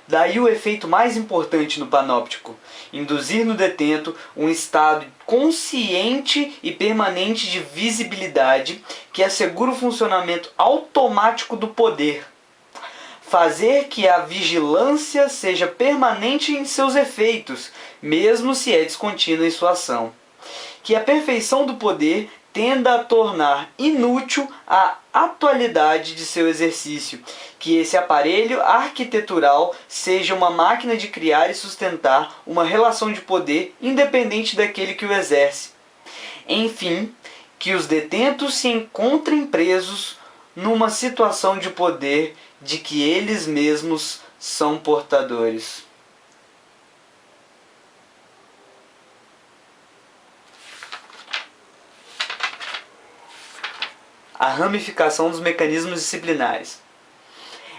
Daí o efeito mais importante no panóptico: induzir no detento um estado consciente e permanente de visibilidade que assegura o funcionamento automático do poder. Fazer que a vigilância seja permanente em seus efeitos, mesmo se é descontínua em sua ação. Que a perfeição do poder tenda a tornar inútil a atualidade de seu exercício, que esse aparelho arquitetural seja uma máquina de criar e sustentar uma relação de poder independente daquele que o exerce. Enfim, que os detentos se encontrem presos numa situação de poder de que eles mesmos são portadores. A ramificação dos mecanismos disciplinares.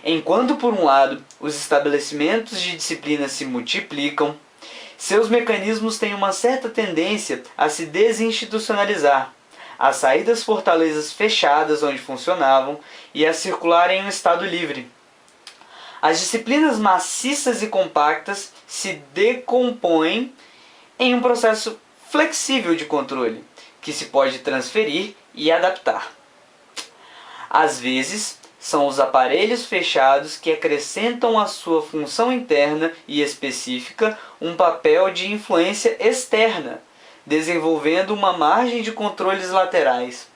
Enquanto, por um lado, os estabelecimentos de disciplina se multiplicam, seus mecanismos têm uma certa tendência a se desinstitucionalizar, a sair das fortalezas fechadas onde funcionavam e a circular em um estado livre. As disciplinas maciças e compactas se decompõem em um processo flexível de controle, que se pode transferir e adaptar. Às vezes, são os aparelhos fechados que acrescentam à sua função interna e específica um papel de influência externa, desenvolvendo uma margem de controles laterais.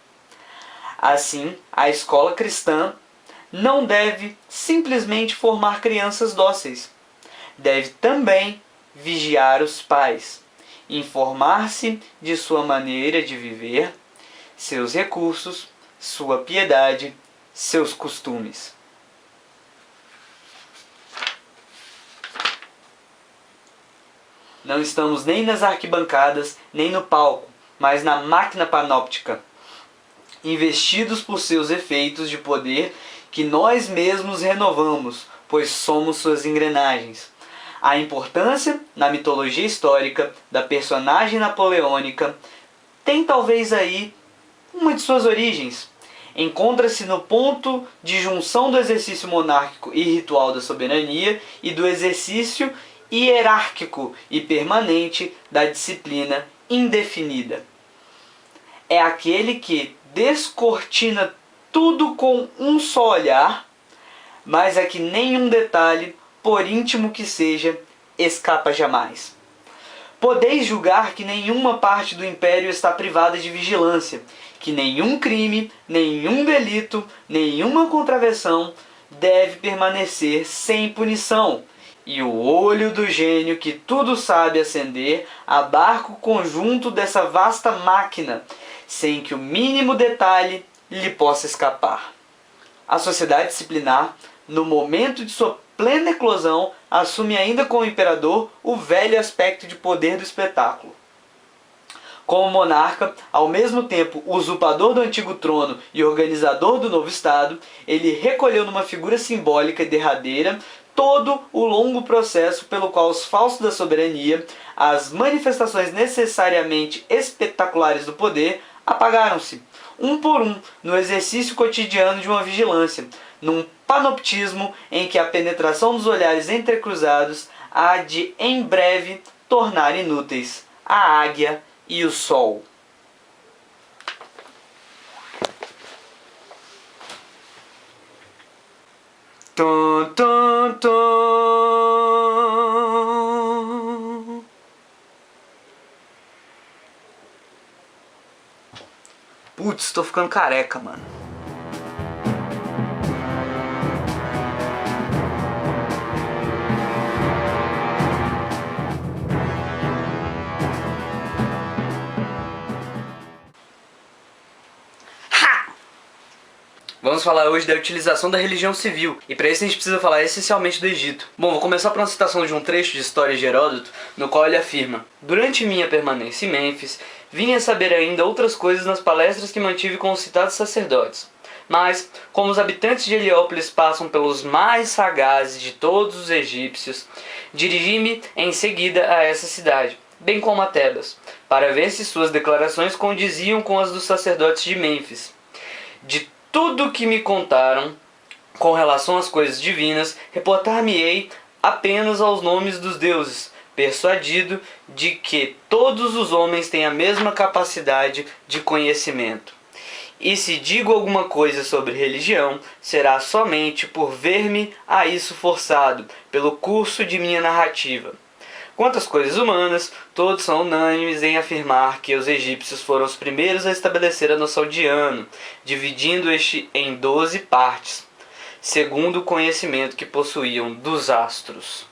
Assim, a escola cristã não deve simplesmente formar crianças dóceis. Deve também vigiar os pais, informar-se de sua maneira de viver, seus recursos, sua piedade, seus costumes. Não estamos nem nas arquibancadas, nem no palco, mas na máquina panóptica, investidos por seus efeitos de poder que nós mesmos renovamos, pois somos suas engrenagens. A importância, na mitologia histórica, da personagem napoleônica tem talvez aí uma de suas origens. Encontra-se no ponto de junção do exercício monárquico e ritual da soberania e do exercício hierárquico e permanente da disciplina indefinida. É aquele que descortina tudo com um só olhar, mas é que nenhum detalhe, por íntimo que seja, escapa jamais. Podeis julgar que nenhuma parte do império está privada de vigilância, que nenhum crime, nenhum delito, nenhuma contravenção deve permanecer sem punição, e o olho do gênio que tudo sabe acender abarca o conjunto dessa vasta máquina, sem que o mínimo detalhe lhe possa escapar. A sociedade disciplinar, no momento de sua plena eclosão, assume ainda como imperador o velho aspecto de poder do espetáculo. Como monarca, ao mesmo tempo usurpador do antigo trono e organizador do novo Estado, ele recolheu numa figura simbólica e derradeira todo o longo processo pelo qual os falsos da soberania, as manifestações necessariamente espetaculares do poder, apagaram-se, um por um, no exercício cotidiano de uma vigilância, num panoptismo em que a penetração dos olhares entrecruzados há de, em breve, tornar inúteis a águia e o sol. Tum, tum, tum. Putz, tô ficando careca, mano. Vamos falar hoje da utilização da religião civil, e para isso a gente precisa falar essencialmente do Egito. Bom, vou começar por uma citação de um trecho de História de Heródoto, no qual ele afirma: durante minha permanência em Mênfis, vim a saber ainda outras coisas nas palestras que mantive com os citados sacerdotes. Mas, como os habitantes de Heliópolis passam pelos mais sagazes de todos os egípcios, dirigi-me em seguida a essa cidade, bem como a Tebas, para ver se suas declarações condiziam com as dos sacerdotes de Mênfis. De tudo o que me contaram com relação às coisas divinas, reportar-me-ei apenas aos nomes dos deuses, persuadido de que todos os homens têm a mesma capacidade de conhecimento. E se digo alguma coisa sobre religião, será somente por ver-me a isso forçado, pelo curso de minha narrativa. Quanto às coisas humanas, todos são unânimes em afirmar que os egípcios foram os primeiros a estabelecer a noção de ano, dividindo este em 12 partes, segundo o conhecimento que possuíam dos astros.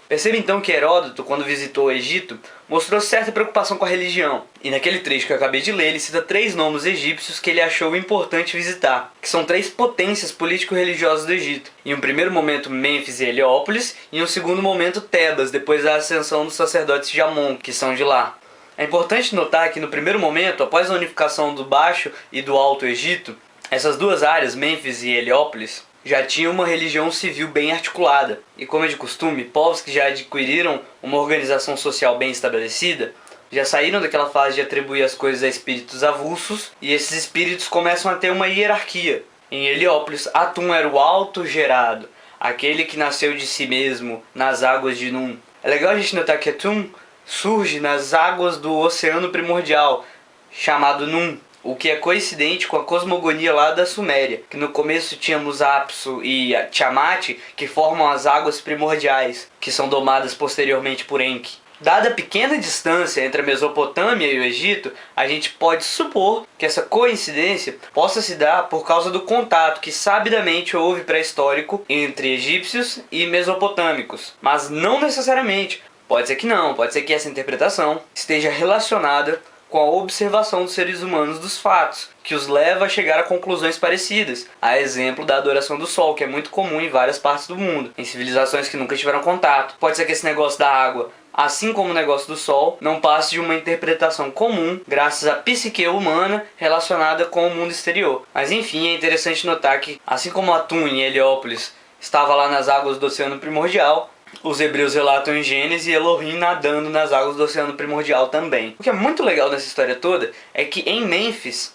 Perceba então que Heródoto, quando visitou o Egito, mostrou certa preocupação com a religião. E naquele trecho que eu acabei de ler, ele cita 3 nomes egípcios que ele achou importante visitar, que são 3 potências político-religiosas do Egito. Em um primeiro momento, Mênfis e Heliópolis, e em um segundo momento, Tebas, depois da ascensão dos sacerdotes de Amon, que são de lá. É importante notar que no primeiro momento, após a unificação do Baixo e do Alto Egito, essas 2 áreas, Mênfis e Heliópolis, já tinham uma religião civil bem articulada, e como é de costume, povos que já adquiriram uma organização social bem estabelecida, já saíram daquela fase de atribuir as coisas a espíritos avulsos, e esses espíritos começam a ter uma hierarquia. Em Heliópolis, Atum era o auto-gerado, aquele que nasceu de si mesmo nas águas de Nun. É legal a gente notar que Atum surge nas águas do oceano primordial, chamado Nun, o que é coincidente com a cosmogonia lá da Suméria, que no começo tínhamos Apsu e Tiamat, que formam as águas primordiais, que são domadas posteriormente por Enki. Dada a pequena distância entre a Mesopotâmia e o Egito, a gente pode supor que essa coincidência possa se dar por causa do contato que sabidamente houve pré-histórico entre egípcios e mesopotâmicos, mas não necessariamente. Pode ser que não, pode ser que essa interpretação esteja relacionada com a observação dos seres humanos dos fatos, que os leva a chegar a conclusões parecidas, a exemplo da adoração do sol, que é muito comum em várias partes do mundo, em civilizações que nunca tiveram contato. Pode ser que esse negócio da água, assim como o negócio do sol, não passe de uma interpretação comum, graças à psique humana relacionada com o mundo exterior. Mas enfim, é interessante notar que, assim como Atum em Heliópolis estava lá nas águas do oceano primordial, os hebreus relatam em Gênesis e Elohim nadando nas águas do oceano primordial também. O que é muito legal nessa história toda é que em Mênfis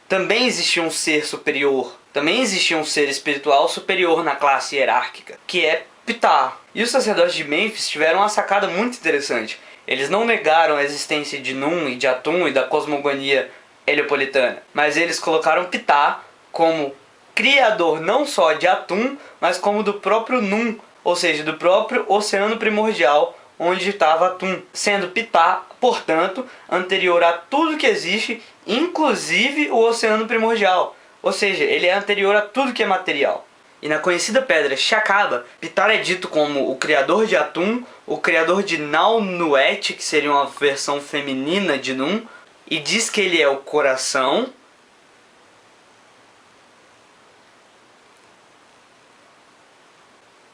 também existia um ser superior, também existia um ser espiritual superior na classe hierárquica, que é Ptah. E os sacerdotes de Mênfis tiveram uma sacada muito interessante. Eles não negaram a existência de Nun e de Atum e da cosmogonia heliopolitana, mas eles colocaram Ptah como criador não só de Atum, mas como do próprio Nun, ou seja, do próprio oceano primordial onde estava Atum, sendo Ptah, portanto, anterior a tudo que existe, inclusive o oceano primordial. Ou seja, ele é anterior a tudo que é material. E na conhecida pedra Shakaba, Ptah é dito como o criador de Atum, o criador de Nau-Nuet, que seria uma versão feminina de Nun, e diz que ele é o coração,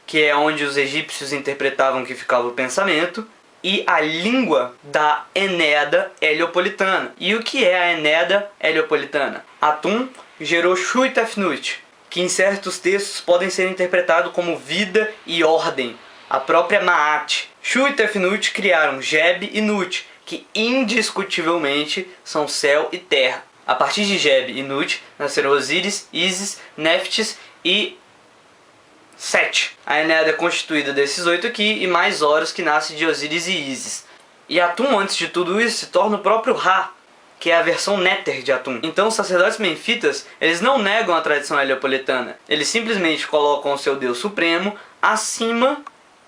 que é onde os egípcios interpretavam que ficava o pensamento, e a língua da Enéada heliopolitana. E o que é a Enéada heliopolitana? Atum gerou Shu-Tefnut, que em certos textos podem ser interpretados como vida e ordem, a própria Maat. Shu e Tefnut criaram Geb e Nut, que indiscutivelmente são céu e terra. A partir de Geb e Nut nasceram Osíris, Ísis, Néftis e Sete. A Enéada é constituída desses 8 aqui e mais Horus, que nasce de Osíris e Ísis. E Atum, antes de tudo isso, se torna o próprio Ra, que é a versão néter de Atum. Então os sacerdotes menfitas, eles não negam a tradição heliopolitana. Eles simplesmente colocam o seu deus supremo acima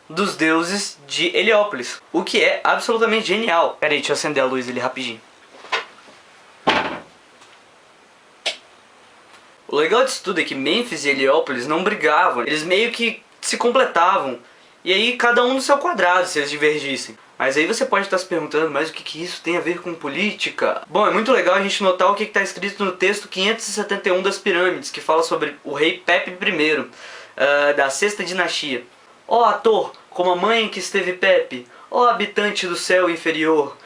dos deuses de Heliópolis, o que é absolutamente genial. Pera aí, deixa eu acender a luz ali rapidinho. O legal disso tudo é que Mênfis e Heliópolis não brigavam, eles meio que se completavam. E aí cada um no seu quadrado, se eles divergissem. Mas aí você pode estar se perguntando, mas o que isso tem a ver com política? Bom, é muito legal a gente notar o que está escrito no texto 571 das Pirâmides, que fala sobre o rei Pepe I, da sexta dinastia. Ó ator, como a mãe que esteve Pepe, ó habitante do céu inferior,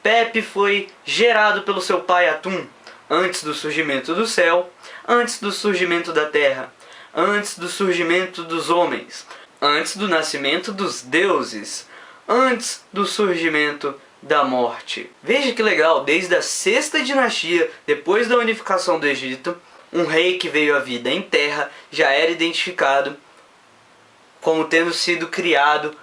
Pepe foi gerado pelo seu pai Atum, antes do surgimento do céu, antes do surgimento da terra, antes do surgimento dos homens, antes do nascimento dos deuses, antes do surgimento da morte. Veja que legal, desde a sexta dinastia, depois da unificação do Egito, um rei que veio à vida em terra já era identificado como tendo sido criado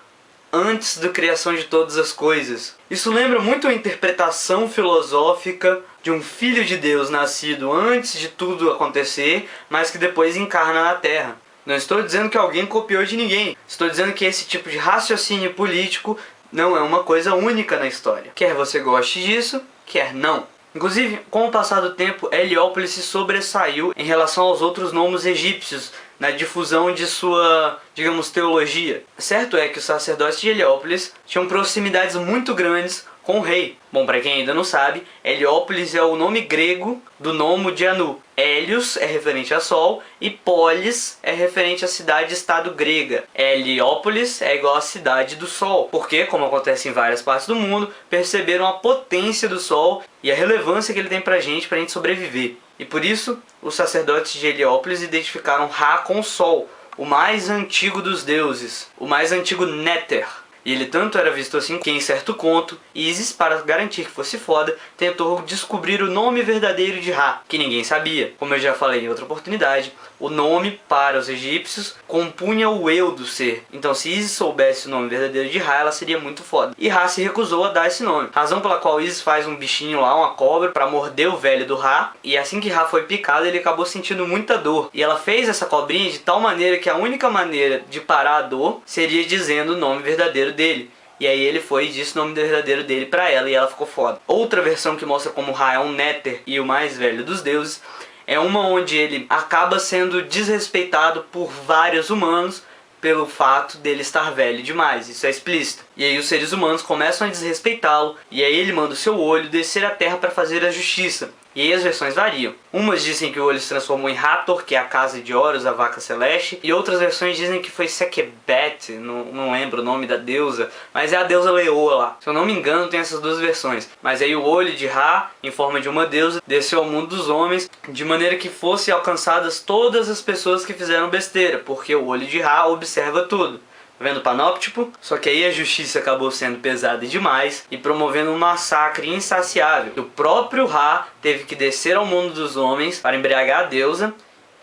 antes da criação de todas as coisas. Isso lembra muito a interpretação filosófica de um filho de Deus nascido antes de tudo acontecer, mas que depois encarna na Terra. Não estou dizendo que alguém copiou de ninguém. Estou dizendo que esse tipo de raciocínio político não é uma coisa única na história. Quer você goste disso, quer não. Inclusive, com o passar do tempo, Heliópolis se sobressaiu em relação aos outros nomes egípcios na difusão de sua, digamos, teologia. Certo é que os sacerdotes de Heliópolis tinham proximidades muito grandes com o rei. Bom, para quem ainda não sabe, Heliópolis é o nome grego do nome de Anu. Hélios é referente a sol e Polis é referente à cidade-estado grega. Heliópolis é igual à cidade do sol, porque, como acontece em várias partes do mundo, perceberam a potência do sol e a relevância que ele tem pra gente sobreviver. E por isso, os sacerdotes de Heliópolis identificaram Ra com o sol, o mais antigo dos deuses, o mais antigo Néter. E ele tanto era visto assim que, em certo conto, Ísis, para garantir que fosse foda, tentou descobrir o nome verdadeiro de Ra, que ninguém sabia. Como eu já falei em outra oportunidade, o nome para os egípcios compunha o eu do ser. Então, se Ísis soubesse o nome verdadeiro de Ra, ela seria muito foda. E Ra se recusou a dar esse nome. Razão pela qual Ísis faz um bichinho lá, uma cobra, para morder o velho do Ra. E assim que Ra foi picado, ele acabou sentindo muita dor. E ela fez essa cobrinha de tal maneira que a única maneira de parar a dor seria dizendo o nome verdadeiro dele. E aí ele foi e disse o nome verdadeiro dele pra ela e ela ficou foda. Outra versão que mostra como Ra é um Néter e o mais velho dos deuses é uma onde ele acaba sendo desrespeitado por vários humanos pelo fato dele estar velho demais. Isso é explícito. E aí os seres humanos começam a desrespeitá-lo e aí ele manda o seu olho descer à terra para fazer a justiça. E aí as versões variam. Umas dizem que o olho se transformou em Hathor, que é a casa de Horus, a vaca celeste. E outras versões dizem que foi Sekebet, não lembro o nome da deusa, mas é a deusa leoa lá. Se eu não me engano, tem essas duas versões. Mas aí o olho de Ra, em forma de uma deusa, desceu ao mundo dos homens, de maneira que fossem alcançadas todas as pessoas que fizeram besteira, porque o olho de Ra observa tudo. Vendo o panóptico? Só que aí a justiça acabou sendo pesada demais e promovendo um massacre insaciável. O próprio Ra teve que descer ao mundo dos homens para embriagar a deusa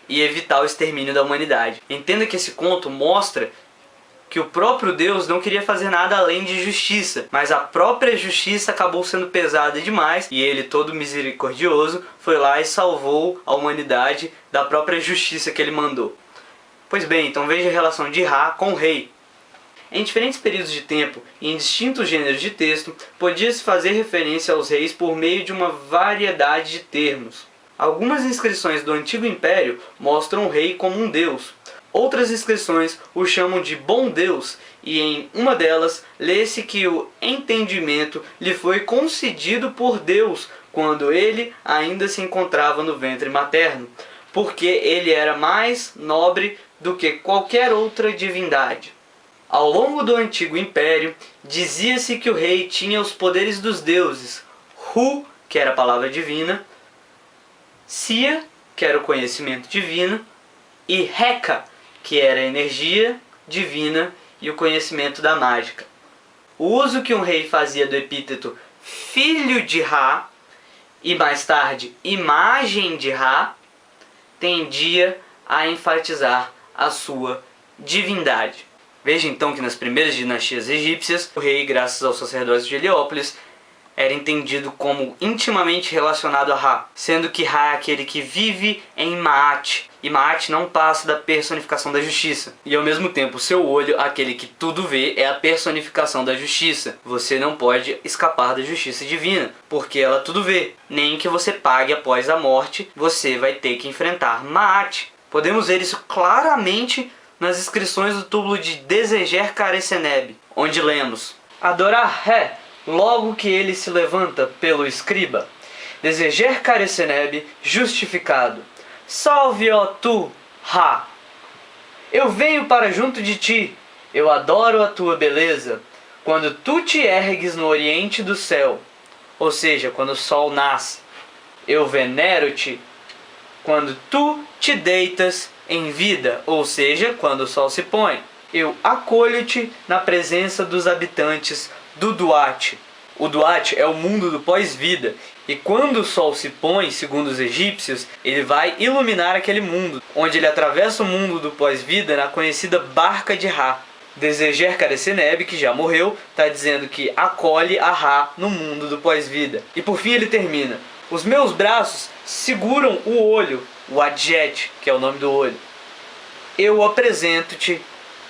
e evitar o extermínio da humanidade. Entenda que esse conto mostra que o próprio Deus não queria fazer nada além de justiça, mas a própria justiça acabou sendo pesada demais e ele, todo misericordioso, foi lá e salvou a humanidade da própria justiça que ele mandou. Pois bem, então veja a relação de Ra com o rei. Em diferentes períodos de tempo e em distintos gêneros de texto, podia-se fazer referência aos reis por meio de uma variedade de termos. Algumas inscrições do Antigo Império mostram o rei como um deus. Outras inscrições o chamam de bom Deus, e em uma delas lê-se que o entendimento lhe foi concedido por Deus quando ele ainda se encontrava no ventre materno, porque ele era mais nobre do que qualquer outra divindade. Ao longo do Antigo Império, dizia-se que o rei tinha os poderes dos deuses, Hu, que era a palavra divina, Sia, que era o conhecimento divino, e Heka, que era a energia divina e o conhecimento da mágica. O uso que um rei fazia do epíteto filho de Ra, e mais tarde imagem de Ra, tendia a enfatizar a sua divindade. Veja então que nas primeiras dinastias egípcias, o rei, graças aos sacerdotes de Heliópolis, era entendido como intimamente relacionado a Ra, sendo que Ra é aquele que vive em Maat, e Maat não passa da personificação da justiça. E ao mesmo tempo, seu olho, aquele que tudo vê, é a personificação da justiça. Você não pode escapar da justiça divina, porque ela tudo vê. Nem que você pague após a morte, você vai ter que enfrentar Maat. Podemos ver isso claramente nas inscrições do túmulo de Desejer-Careceneb, onde lemos: adorar Ré, logo que ele se levanta pelo escriba. Desejer-Careceneb, justificado. Salve, ó tu, Ra! Eu venho para junto de ti, eu adoro a tua beleza, quando tu te ergues no oriente do céu, ou seja, quando o sol nasce. Eu venero-te, quando tu te deitas em vida, ou seja, quando o sol se põe. Eu acolho-te na presença dos habitantes do Duat, O Duat é o mundo do pós-vida, e quando o sol se põe, segundo os egípcios, ele vai iluminar aquele mundo, onde ele atravessa o mundo do pós-vida na conhecida Barca de Ra. Desejer Careceneb, que já morreu, está dizendo que acolhe a Ra no mundo do pós-vida. E por fim ele termina: os meus braços seguram o olho, o Adjet, que é o nome do olho. Eu apresento-te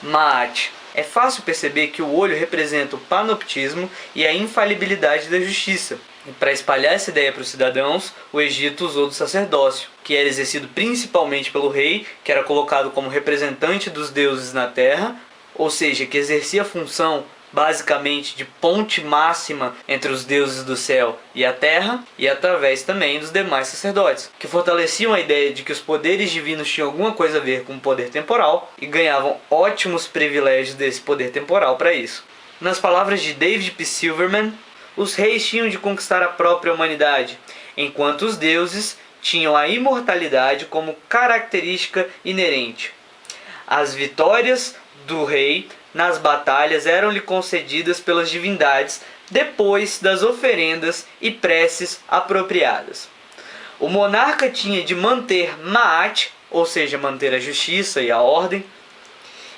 Maat. É fácil perceber que o olho representa o panoptismo e a infalibilidade da justiça. E para espalhar essa ideia para os cidadãos, o Egito usou do sacerdócio, que era exercido principalmente pelo rei, que era colocado como representante dos deuses na terra, ou seja, que exercia a função basicamente de ponte máxima entre os deuses do céu e a terra, e através também dos demais sacerdotes, que fortaleciam a ideia de que os poderes divinos tinham alguma coisa a ver com o poder temporal e ganhavam ótimos privilégios desse poder temporal para isso. Nas palavras de David P. Silverman, os reis tinham de conquistar a própria humanidade, enquanto os deuses tinham a imortalidade como característica inerente. As vitórias do rei nas batalhas eram-lhe concedidas pelas divindades depois das oferendas e preces apropriadas. O monarca tinha de manter Maat, ou seja, manter a justiça e a ordem,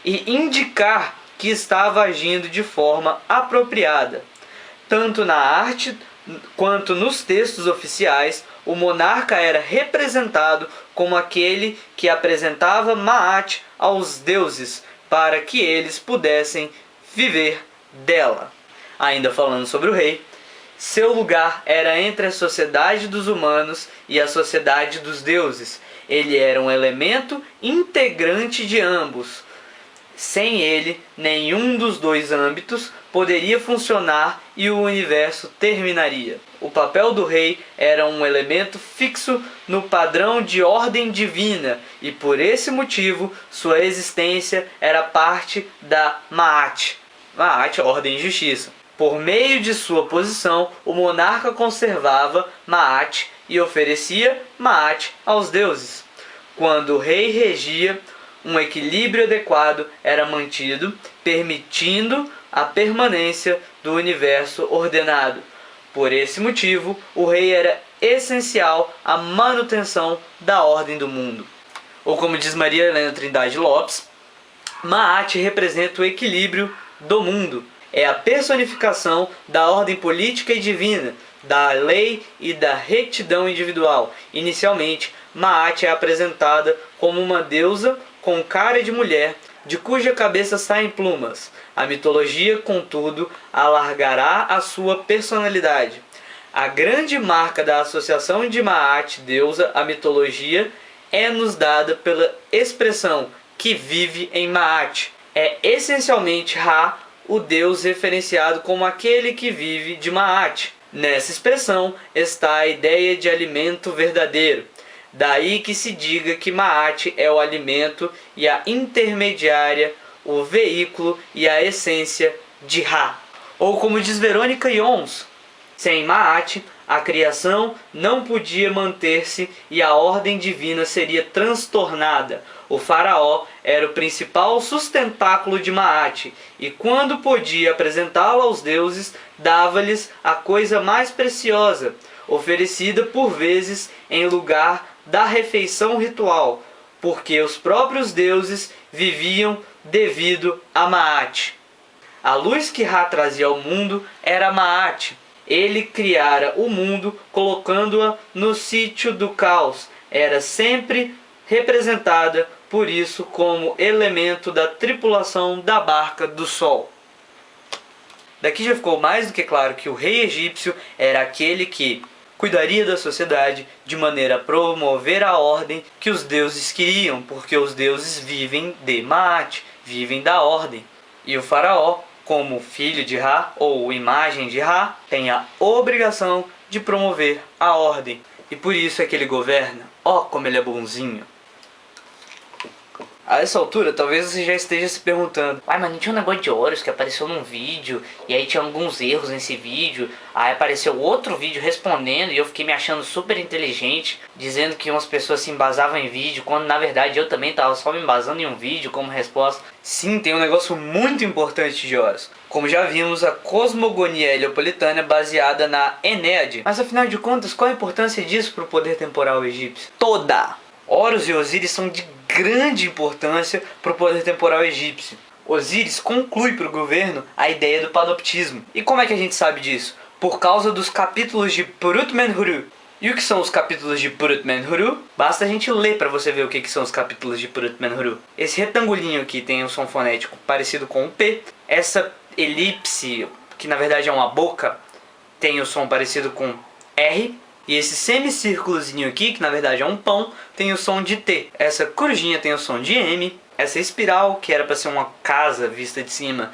e indicar que estava agindo de forma apropriada. Tanto na arte quanto nos textos oficiais, o monarca era representado como aquele que apresentava Maat aos deuses, para que eles pudessem viver dela. Ainda falando sobre o rei, seu lugar era entre a sociedade dos humanos e a sociedade dos deuses. Ele era um elemento integrante de ambos. Sem ele, nenhum dos dois âmbitos poderia funcionar e o universo terminaria. O papel do rei era um elemento fixo no padrão de ordem divina e por esse motivo sua existência era parte da Maat. Maat, ordem e justiça. Por meio de sua posição, o monarca conservava Maat e oferecia Maat aos deuses. Quando o rei regia, um equilíbrio adequado era mantido, permitindo a permanência do universo ordenado. Por esse motivo, o rei era essencial à manutenção da ordem do mundo. Ou como diz Maria Helena Trindade Lopes, Maat representa o equilíbrio do mundo. É a personificação da ordem política e divina, da lei e da retidão individual. Inicialmente, Maat é apresentada como uma deusa com cara de mulher, de cuja cabeça saem plumas. A mitologia, contudo, alargará a sua personalidade. A grande marca da associação de Maat, deusa, à mitologia, é-nos dada pela expressão que vive em Maat. É essencialmente Ra, o deus referenciado como aquele que vive de Maat. Nessa expressão está a ideia de alimento verdadeiro. Daí que se diga que Maat é o alimento e a intermediária, o veículo e a essência de Ra. Ou como diz Verônica Yons, sem Maat, a criação não podia manter-se e a ordem divina seria transtornada. O faraó era o principal sustentáculo de Maat, e quando podia apresentá-lo aos deuses, dava-lhes a coisa mais preciosa, oferecida por vezes em lugar da refeição ritual, porque os próprios deuses viviam devido a Maat. A luz que Ra trazia ao mundo era Maat. Ele criara o mundo colocando-a no sítio do caos. Era sempre representada por isso como elemento da tripulação da barca do sol. Daqui já ficou mais do que claro que o rei egípcio era aquele que cuidaria da sociedade de maneira a promover a ordem que os deuses queriam, porque os deuses vivem de Maat, vivem da ordem. E o faraó, como filho de Ra, ou imagem de Ra, tem a obrigação de promover a ordem. E por isso é que ele governa. Ó, como ele é bonzinho. A essa altura, talvez você já esteja se perguntando: Uai, mas não tinha um negócio de Horus que apareceu num vídeo, e aí tinha alguns erros nesse vídeo, aí apareceu outro vídeo respondendo, e eu fiquei me achando super inteligente, dizendo que umas pessoas se embasavam em vídeo, quando na verdade eu também estava só me embasando em um vídeo como resposta. Sim, tem um negócio muito importante de Horus. Como já vimos, a cosmogonia heliopolitana é baseada na Enéade. Mas afinal de contas, qual a importância disso para o poder temporal egípcio? Toda! Horus e Osíris são de grande importância para o poder temporal egípcio. Osíris conclui para o governo a ideia do panoptismo. E como é que a gente sabe disso? Por causa dos capítulos de Purut-Menhuru. E o que são os capítulos de Purut-Menhuru? Basta a gente ler para você ver o que são os capítulos de Purut-Menhuru. Esse retangulinho aqui tem um som fonético parecido com um P. Essa elipse, que na verdade é uma boca, tem o som parecido com R. E esse semicírculozinho aqui, que na verdade é um pão, tem o som de T. Essa corujinha tem o som de M. Essa espiral, que era para ser uma casa vista de cima,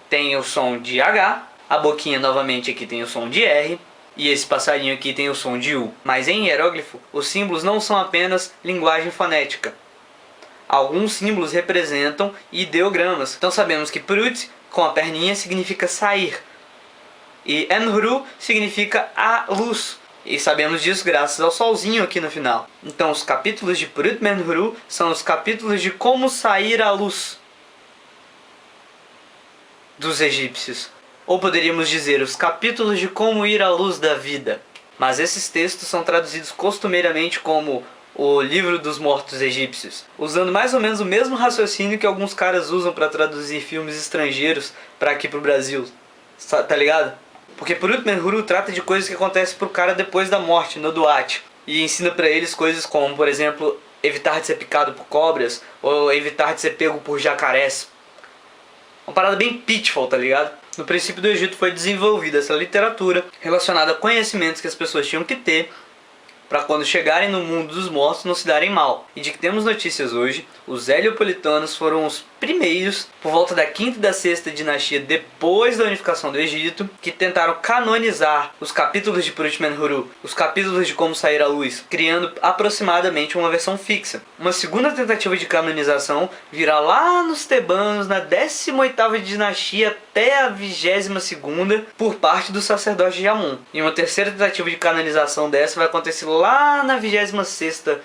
tem o som de H. A boquinha novamente aqui tem o som de R. E esse passarinho aqui tem o som de U. Mas em hieróglifo, os símbolos não são apenas linguagem fonética. Alguns símbolos representam ideogramas. Então sabemos que Prut, com a perninha, significa sair. E Enhuru significa a luz. E sabemos disso graças ao solzinho aqui no final. Então os capítulos de Purut-Menhuru são os capítulos de como sair à luz dos egípcios. Ou poderíamos dizer, os capítulos de como ir à luz da vida. Mas esses textos são traduzidos costumeiramente como o livro dos mortos egípcios, usando mais ou menos o mesmo raciocínio que alguns caras usam para traduzir filmes estrangeiros para aqui pro Brasil. Tá ligado? Porque Purut-Menhuru trata de coisas que acontecem pro cara depois da morte, no Duat. E ensina para eles coisas como, por exemplo, evitar de ser picado por cobras, ou evitar de ser pego por jacarés. Uma parada bem Pitfall, tá ligado? No princípio do Egito foi desenvolvida essa literatura relacionada a conhecimentos que as pessoas tinham que ter para quando chegarem no mundo dos mortos não se darem mal. E de que temos notícias hoje, os heliopolitanos foram os primeiros, por volta da 5ª e da 6ª dinastia depois da unificação do Egito, que tentaram canonizar os capítulos de Purut-Menhuru, os capítulos de como sair à luz, criando aproximadamente uma versão fixa. Uma segunda tentativa de canonização virá lá nos tebanos, na 18ª dinastia até a 22ª, por parte do sacerdote de Amon. E uma terceira tentativa de canonização dessa vai acontecer lá na 26ª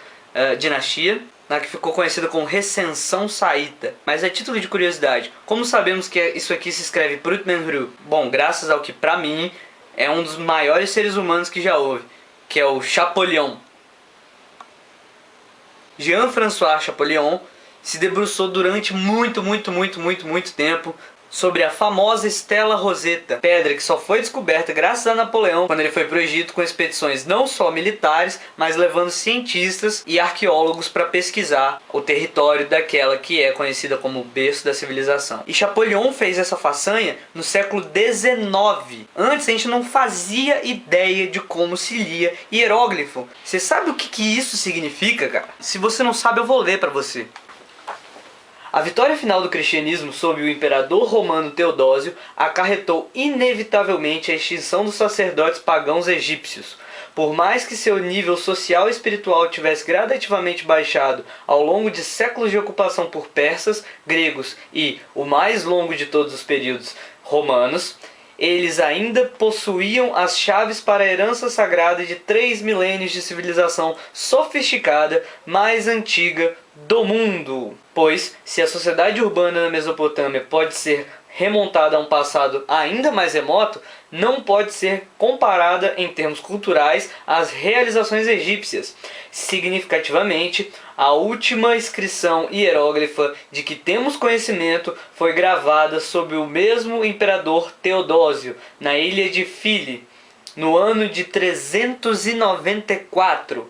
dinastia, na que ficou conhecida como Recensão Saíta. Mas a título de curiosidade, como sabemos que isso aqui se escreve Purut-Menhuru? Bom, graças ao que pra mim é um dos maiores seres humanos que já houve, que é o Champollion. Jean-François Champollion se debruçou durante muito tempo sobre a famosa Stella Rosetta, pedra que só foi descoberta graças a Napoleão quando ele foi para o Egito com expedições não só militares, mas levando cientistas e arqueólogos para pesquisar o território daquela que é conhecida como o berço da civilização. E Champollion fez essa façanha no século XIX. Antes a gente não fazia ideia de como se lia hieróglifo. Você sabe o que isso significa, cara? Se você não sabe, eu vou ler para você. A vitória final do cristianismo sob o imperador romano Teodósio acarretou inevitavelmente a extinção dos sacerdotes pagãos egípcios. Por mais que seu nível social e espiritual tivesse gradativamente baixado ao longo de séculos de ocupação por persas, gregos e, o mais longo de todos os períodos, romanos, eles ainda possuíam as chaves para a herança sagrada de 3 milênios de civilização sofisticada mais antiga do mundo. Pois, se a sociedade urbana na Mesopotâmia pode ser remontada a um passado ainda mais remoto, não pode ser comparada em termos culturais às realizações egípcias. Significativamente, a última inscrição hieróglifa de que temos conhecimento foi gravada sob o mesmo imperador Teodósio, na ilha de Fili, no ano de 394.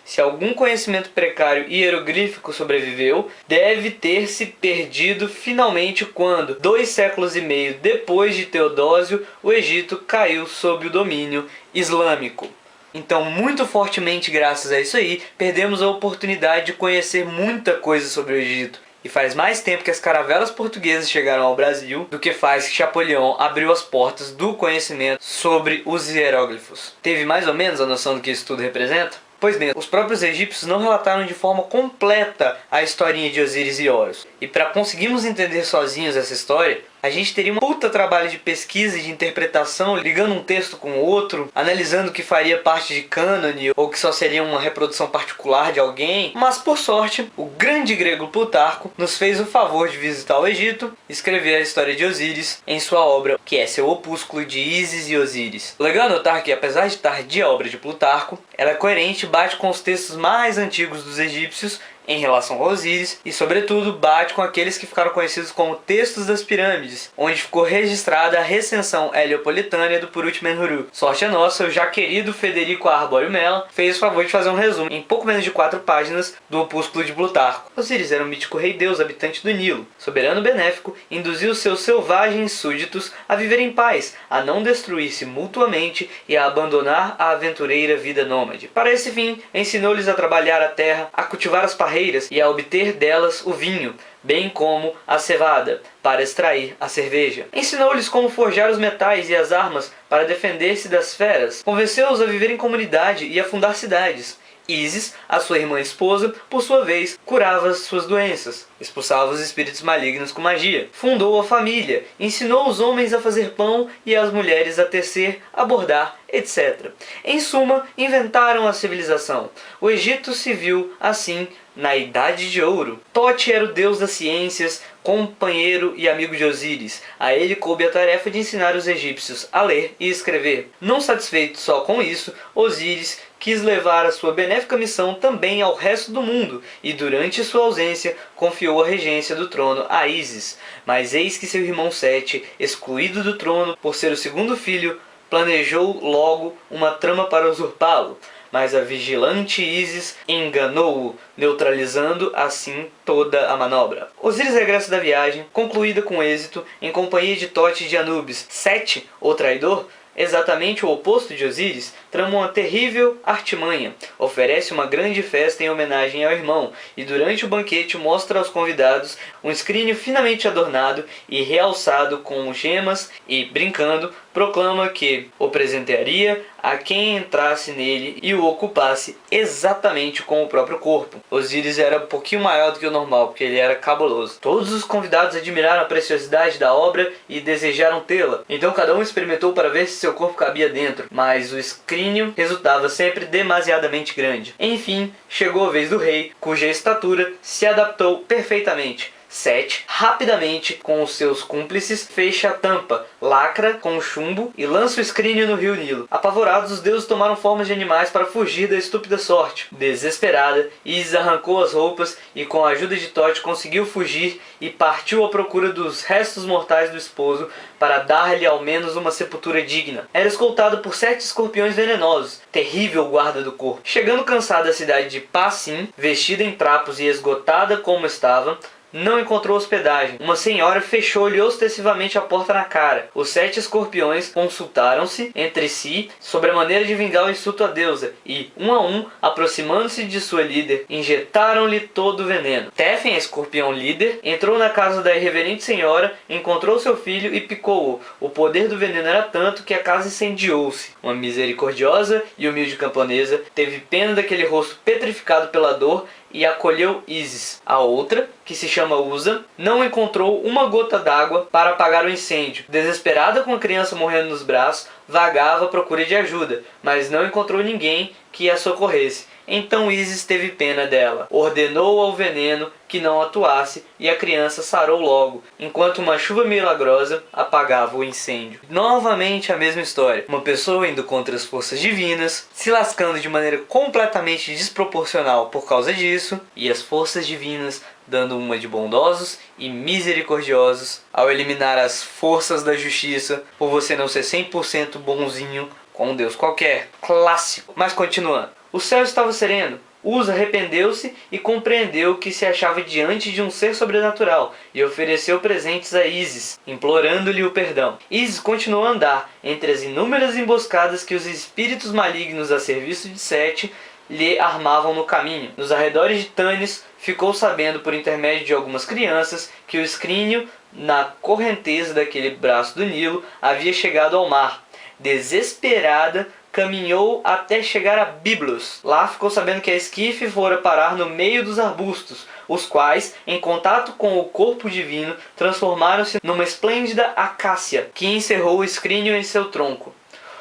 Se algum conhecimento precário hieroglífico sobreviveu, deve ter se perdido finalmente quando, 2 séculos e meio depois de Teodósio, o Egito caiu sob o domínio islâmico. Então, muito fortemente graças a isso aí, perdemos a oportunidade de conhecer muita coisa sobre o Egito. E faz mais tempo que as caravelas portuguesas chegaram ao Brasil do que faz que Champollion abriu as portas do conhecimento sobre os hieróglifos. Teve mais ou menos a noção do que isso tudo representa? Pois bem, os próprios egípcios não relataram de forma completa a historinha de Osíris e Horus. E para conseguirmos entender sozinhos essa história, a gente teria um puta trabalho de pesquisa e de interpretação, ligando um texto com o outro, analisando o que faria parte de cânone ou que só seria uma reprodução particular de alguém. Mas por sorte, o grande grego Plutarco nos fez o favor de visitar o Egito e escrever a história de Osíris em sua obra, que é seu opúsculo de Ísis e Osíris. Legal notar que, apesar de tardia a obra de Plutarco, ela é coerente e bate com os textos mais antigos dos egípcios em relação a Osíris e, sobretudo, bate com aqueles que ficaram conhecidos como Textos das Pirâmides, onde ficou registrada a recensão heliopolitânia do Purut-Menhuru. Sorte a nossa, o já querido Federico Arbório Mella fez o favor de fazer um resumo em pouco menos de 4 páginas do opúsculo de Plutarco. Osíris era um mítico rei-deus habitante do Nilo. Soberano benéfico, induziu seus selvagens súditos a viver em paz, a não destruir-se mutuamente e a abandonar a aventureira vida nômade. Para esse fim, ensinou-lhes a trabalhar a terra, a cultivar as parreiras e a obter delas o vinho, bem como a cevada, para extrair a cerveja. Ensinou-lhes como forjar os metais e as armas para defender-se das feras. Convenceu-os a viver em comunidade e a fundar cidades. Ísis, a sua irmã esposa, por sua vez, curava suas doenças, expulsava os espíritos malignos com magia. Fundou a família, ensinou os homens a fazer pão e as mulheres a tecer, a bordar, etc. Em suma, inventaram a civilização. O Egito se viu, assim, na Idade de Ouro. Tote era o deus das ciências, companheiro e amigo de Osíris. A ele coube a tarefa de ensinar os egípcios a ler e escrever. Não satisfeito só com isso, Osíris quis levar a sua benéfica missão também ao resto do mundo, e durante sua ausência confiou a regência do trono a Ísis. Mas eis que seu irmão Sete, excluído do trono por ser o segundo filho, planejou logo uma trama para usurpá-lo. Mas a vigilante Ísis enganou-o, neutralizando assim toda a manobra. Osíris regressa da viagem, concluída com êxito, em companhia de Tote de Anubis. Sete, o traidor, exatamente o oposto de Osíris, trama uma terrível artimanha. Oferece uma grande festa em homenagem ao irmão, e durante o banquete mostra aos convidados um escrínio finamente adornado e realçado com gemas e, brincando, proclama que o presentearia a quem entrasse nele e o ocupasse exatamente com o próprio corpo. Osíris era um pouquinho maior do que o normal, porque ele era cabuloso. Todos os convidados admiraram a preciosidade da obra e desejaram tê-la. Então cada um experimentou para ver se seu corpo cabia dentro, mas o escrínio resultava sempre demasiadamente grande. Enfim, chegou a vez do rei, cuja estatura se adaptou perfeitamente. Sete, rapidamente, com os seus cúmplices, fecha a tampa, lacra com chumbo e lança o escrínio no rio Nilo. Apavorados, os deuses tomaram formas de animais para fugir da estúpida sorte. Desesperada, Ísis arrancou as roupas e, com a ajuda de Tote, conseguiu fugir e partiu à procura dos restos mortais do esposo para dar-lhe ao menos uma sepultura digna. Era escoltado por 7 escorpiões venenosos, terrível guarda do corpo. Chegando cansada à cidade de Passim, vestida em trapos e esgotada como estava, não encontrou hospedagem. Uma senhora fechou-lhe ostensivamente a porta na cara. Os 7 escorpiões consultaram-se entre si sobre a maneira de vingar o insulto à deusa e, um a um, aproximando-se de sua líder, injetaram-lhe todo o veneno. Téfen, a escorpião líder, entrou na casa da irreverente senhora, encontrou seu filho e picou-o. O poder do veneno era tanto que a casa incendiou-se. Uma misericordiosa e humilde camponesa teve pena daquele rosto petrificado pela dor e acolheu Ísis. A outra, que se chama Usa, não encontrou uma gota d'água para apagar o incêndio. Desesperada com a criança morrendo nos braços, vagava à procura de ajuda, mas não encontrou ninguém que a socorresse. Então Ísis teve pena dela, ordenou ao veneno que não atuasse e a criança sarou logo, enquanto uma chuva milagrosa apagava o incêndio. Novamente a mesma história, uma pessoa indo contra as forças divinas, se lascando de maneira completamente desproporcional por causa disso, e as forças divinas dando uma de bondosos e misericordiosos ao eliminar as forças da justiça por você não ser 100% bonzinho com um deus qualquer. Clássico. Mas continuando. O céu estava sereno. Usa arrependeu-se e compreendeu que se achava diante de um ser sobrenatural e ofereceu presentes a Ísis, implorando-lhe o perdão. Ísis continuou a andar entre as inúmeras emboscadas que os espíritos malignos a serviço de Sete lhe armavam no caminho. Nos arredores de Tânis, ficou sabendo por intermédio de algumas crianças que o escrínio, na correnteza daquele braço do Nilo, havia chegado ao mar. Desesperada, caminhou até chegar a Biblos. Lá ficou sabendo que a esquife fora parar no meio dos arbustos, os quais, em contato com o corpo divino, transformaram-se numa esplêndida acácia, que encerrou o escrínio em seu tronco.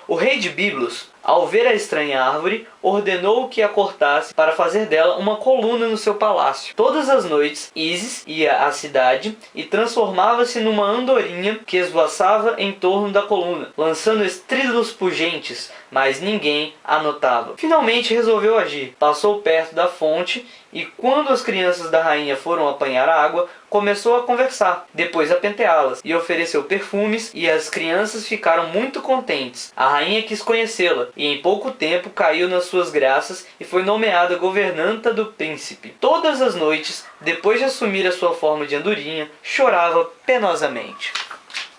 O rei de Biblos, ao ver a estranha árvore, ordenou que a cortasse para fazer dela uma coluna no seu palácio. Todas as noites, Ísis ia à cidade e transformava-se numa andorinha que esvoaçava em torno da coluna, lançando estrídulos pungentes, mas ninguém a notava. Finalmente resolveu agir. Passou perto da fonte e, quando as crianças da rainha foram apanhar água, começou a conversar, depois a penteá-las, e ofereceu perfumes, e as crianças ficaram muito contentes. A rainha quis conhecê-la, e em pouco tempo caiu nas suas graças e foi nomeada governanta do príncipe. Todas as noites, depois de assumir a sua forma de andorinha, chorava penosamente.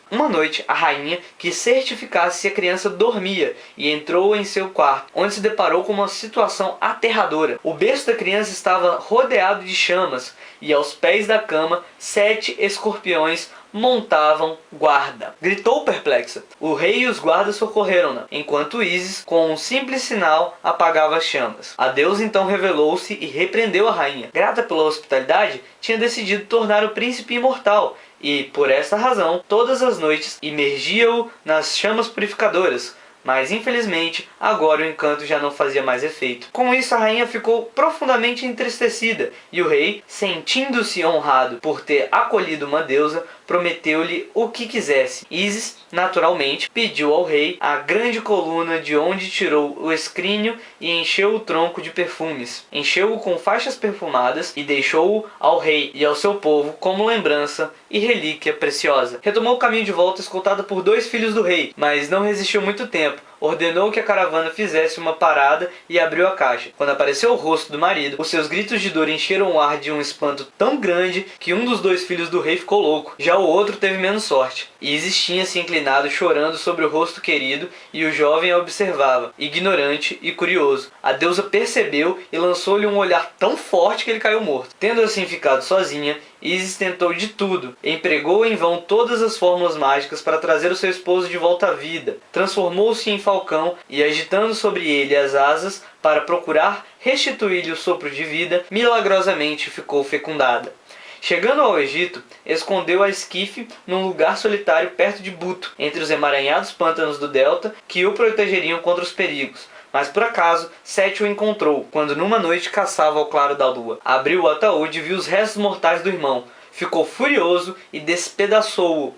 Uma noite, a rainha quis certificar se a criança dormia e entrou em seu quarto, onde se deparou com uma situação aterradora. O berço da criança estava rodeado de chamas e aos pés da cama 7 escorpiões montavam guarda. Gritou perplexa. O rei e os guardas socorreram-na, enquanto Ísis, com um simples sinal, apagava as chamas. A deusa então revelou-se e repreendeu a rainha. Grata pela hospitalidade, tinha decidido tornar o príncipe imortal e, por esta razão, todas as noites imergia-o nas chamas purificadoras. Mas, infelizmente, agora o encanto já não fazia mais efeito. Com isso, a rainha ficou profundamente entristecida, e o rei, sentindo-se honrado por ter acolhido uma deusa, prometeu-lhe o que quisesse. Ísis, naturalmente, pediu ao rei a grande coluna de onde tirou o escrínio e encheu o tronco de perfumes. Encheu-o com faixas perfumadas e deixou-o ao rei e ao seu povo como lembrança e relíquia preciosa. Retomou o caminho de volta escoltada por 2 filhos do rei, mas não resistiu muito tempo. Ordenou que a caravana fizesse uma parada e abriu a caixa. Quando apareceu o rosto do marido, os seus gritos de dor encheram o ar de um espanto tão grande que um dos 2 filhos do rei ficou louco. Já o outro teve menos sorte. Ísis tinha se inclinado chorando sobre o rosto querido e o jovem a observava, ignorante e curioso. A deusa percebeu e lançou-lhe um olhar tão forte que ele caiu morto. Tendo assim ficado sozinha, Ísis tentou de tudo. Empregou em vão todas as fórmulas mágicas para trazer o seu esposo de volta à vida. Transformou-se em falcão e, agitando sobre ele as asas para procurar restituir-lhe o sopro de vida, milagrosamente ficou fecundada. Chegando ao Egito, escondeu a esquife num lugar solitário perto de Buto, entre os emaranhados pântanos do delta que o protegeriam contra os perigos. Mas por acaso, Sete o encontrou, quando numa noite caçava ao claro da lua. Abriu o ataúde e viu os restos mortais do irmão. Ficou furioso e despedaçou-o,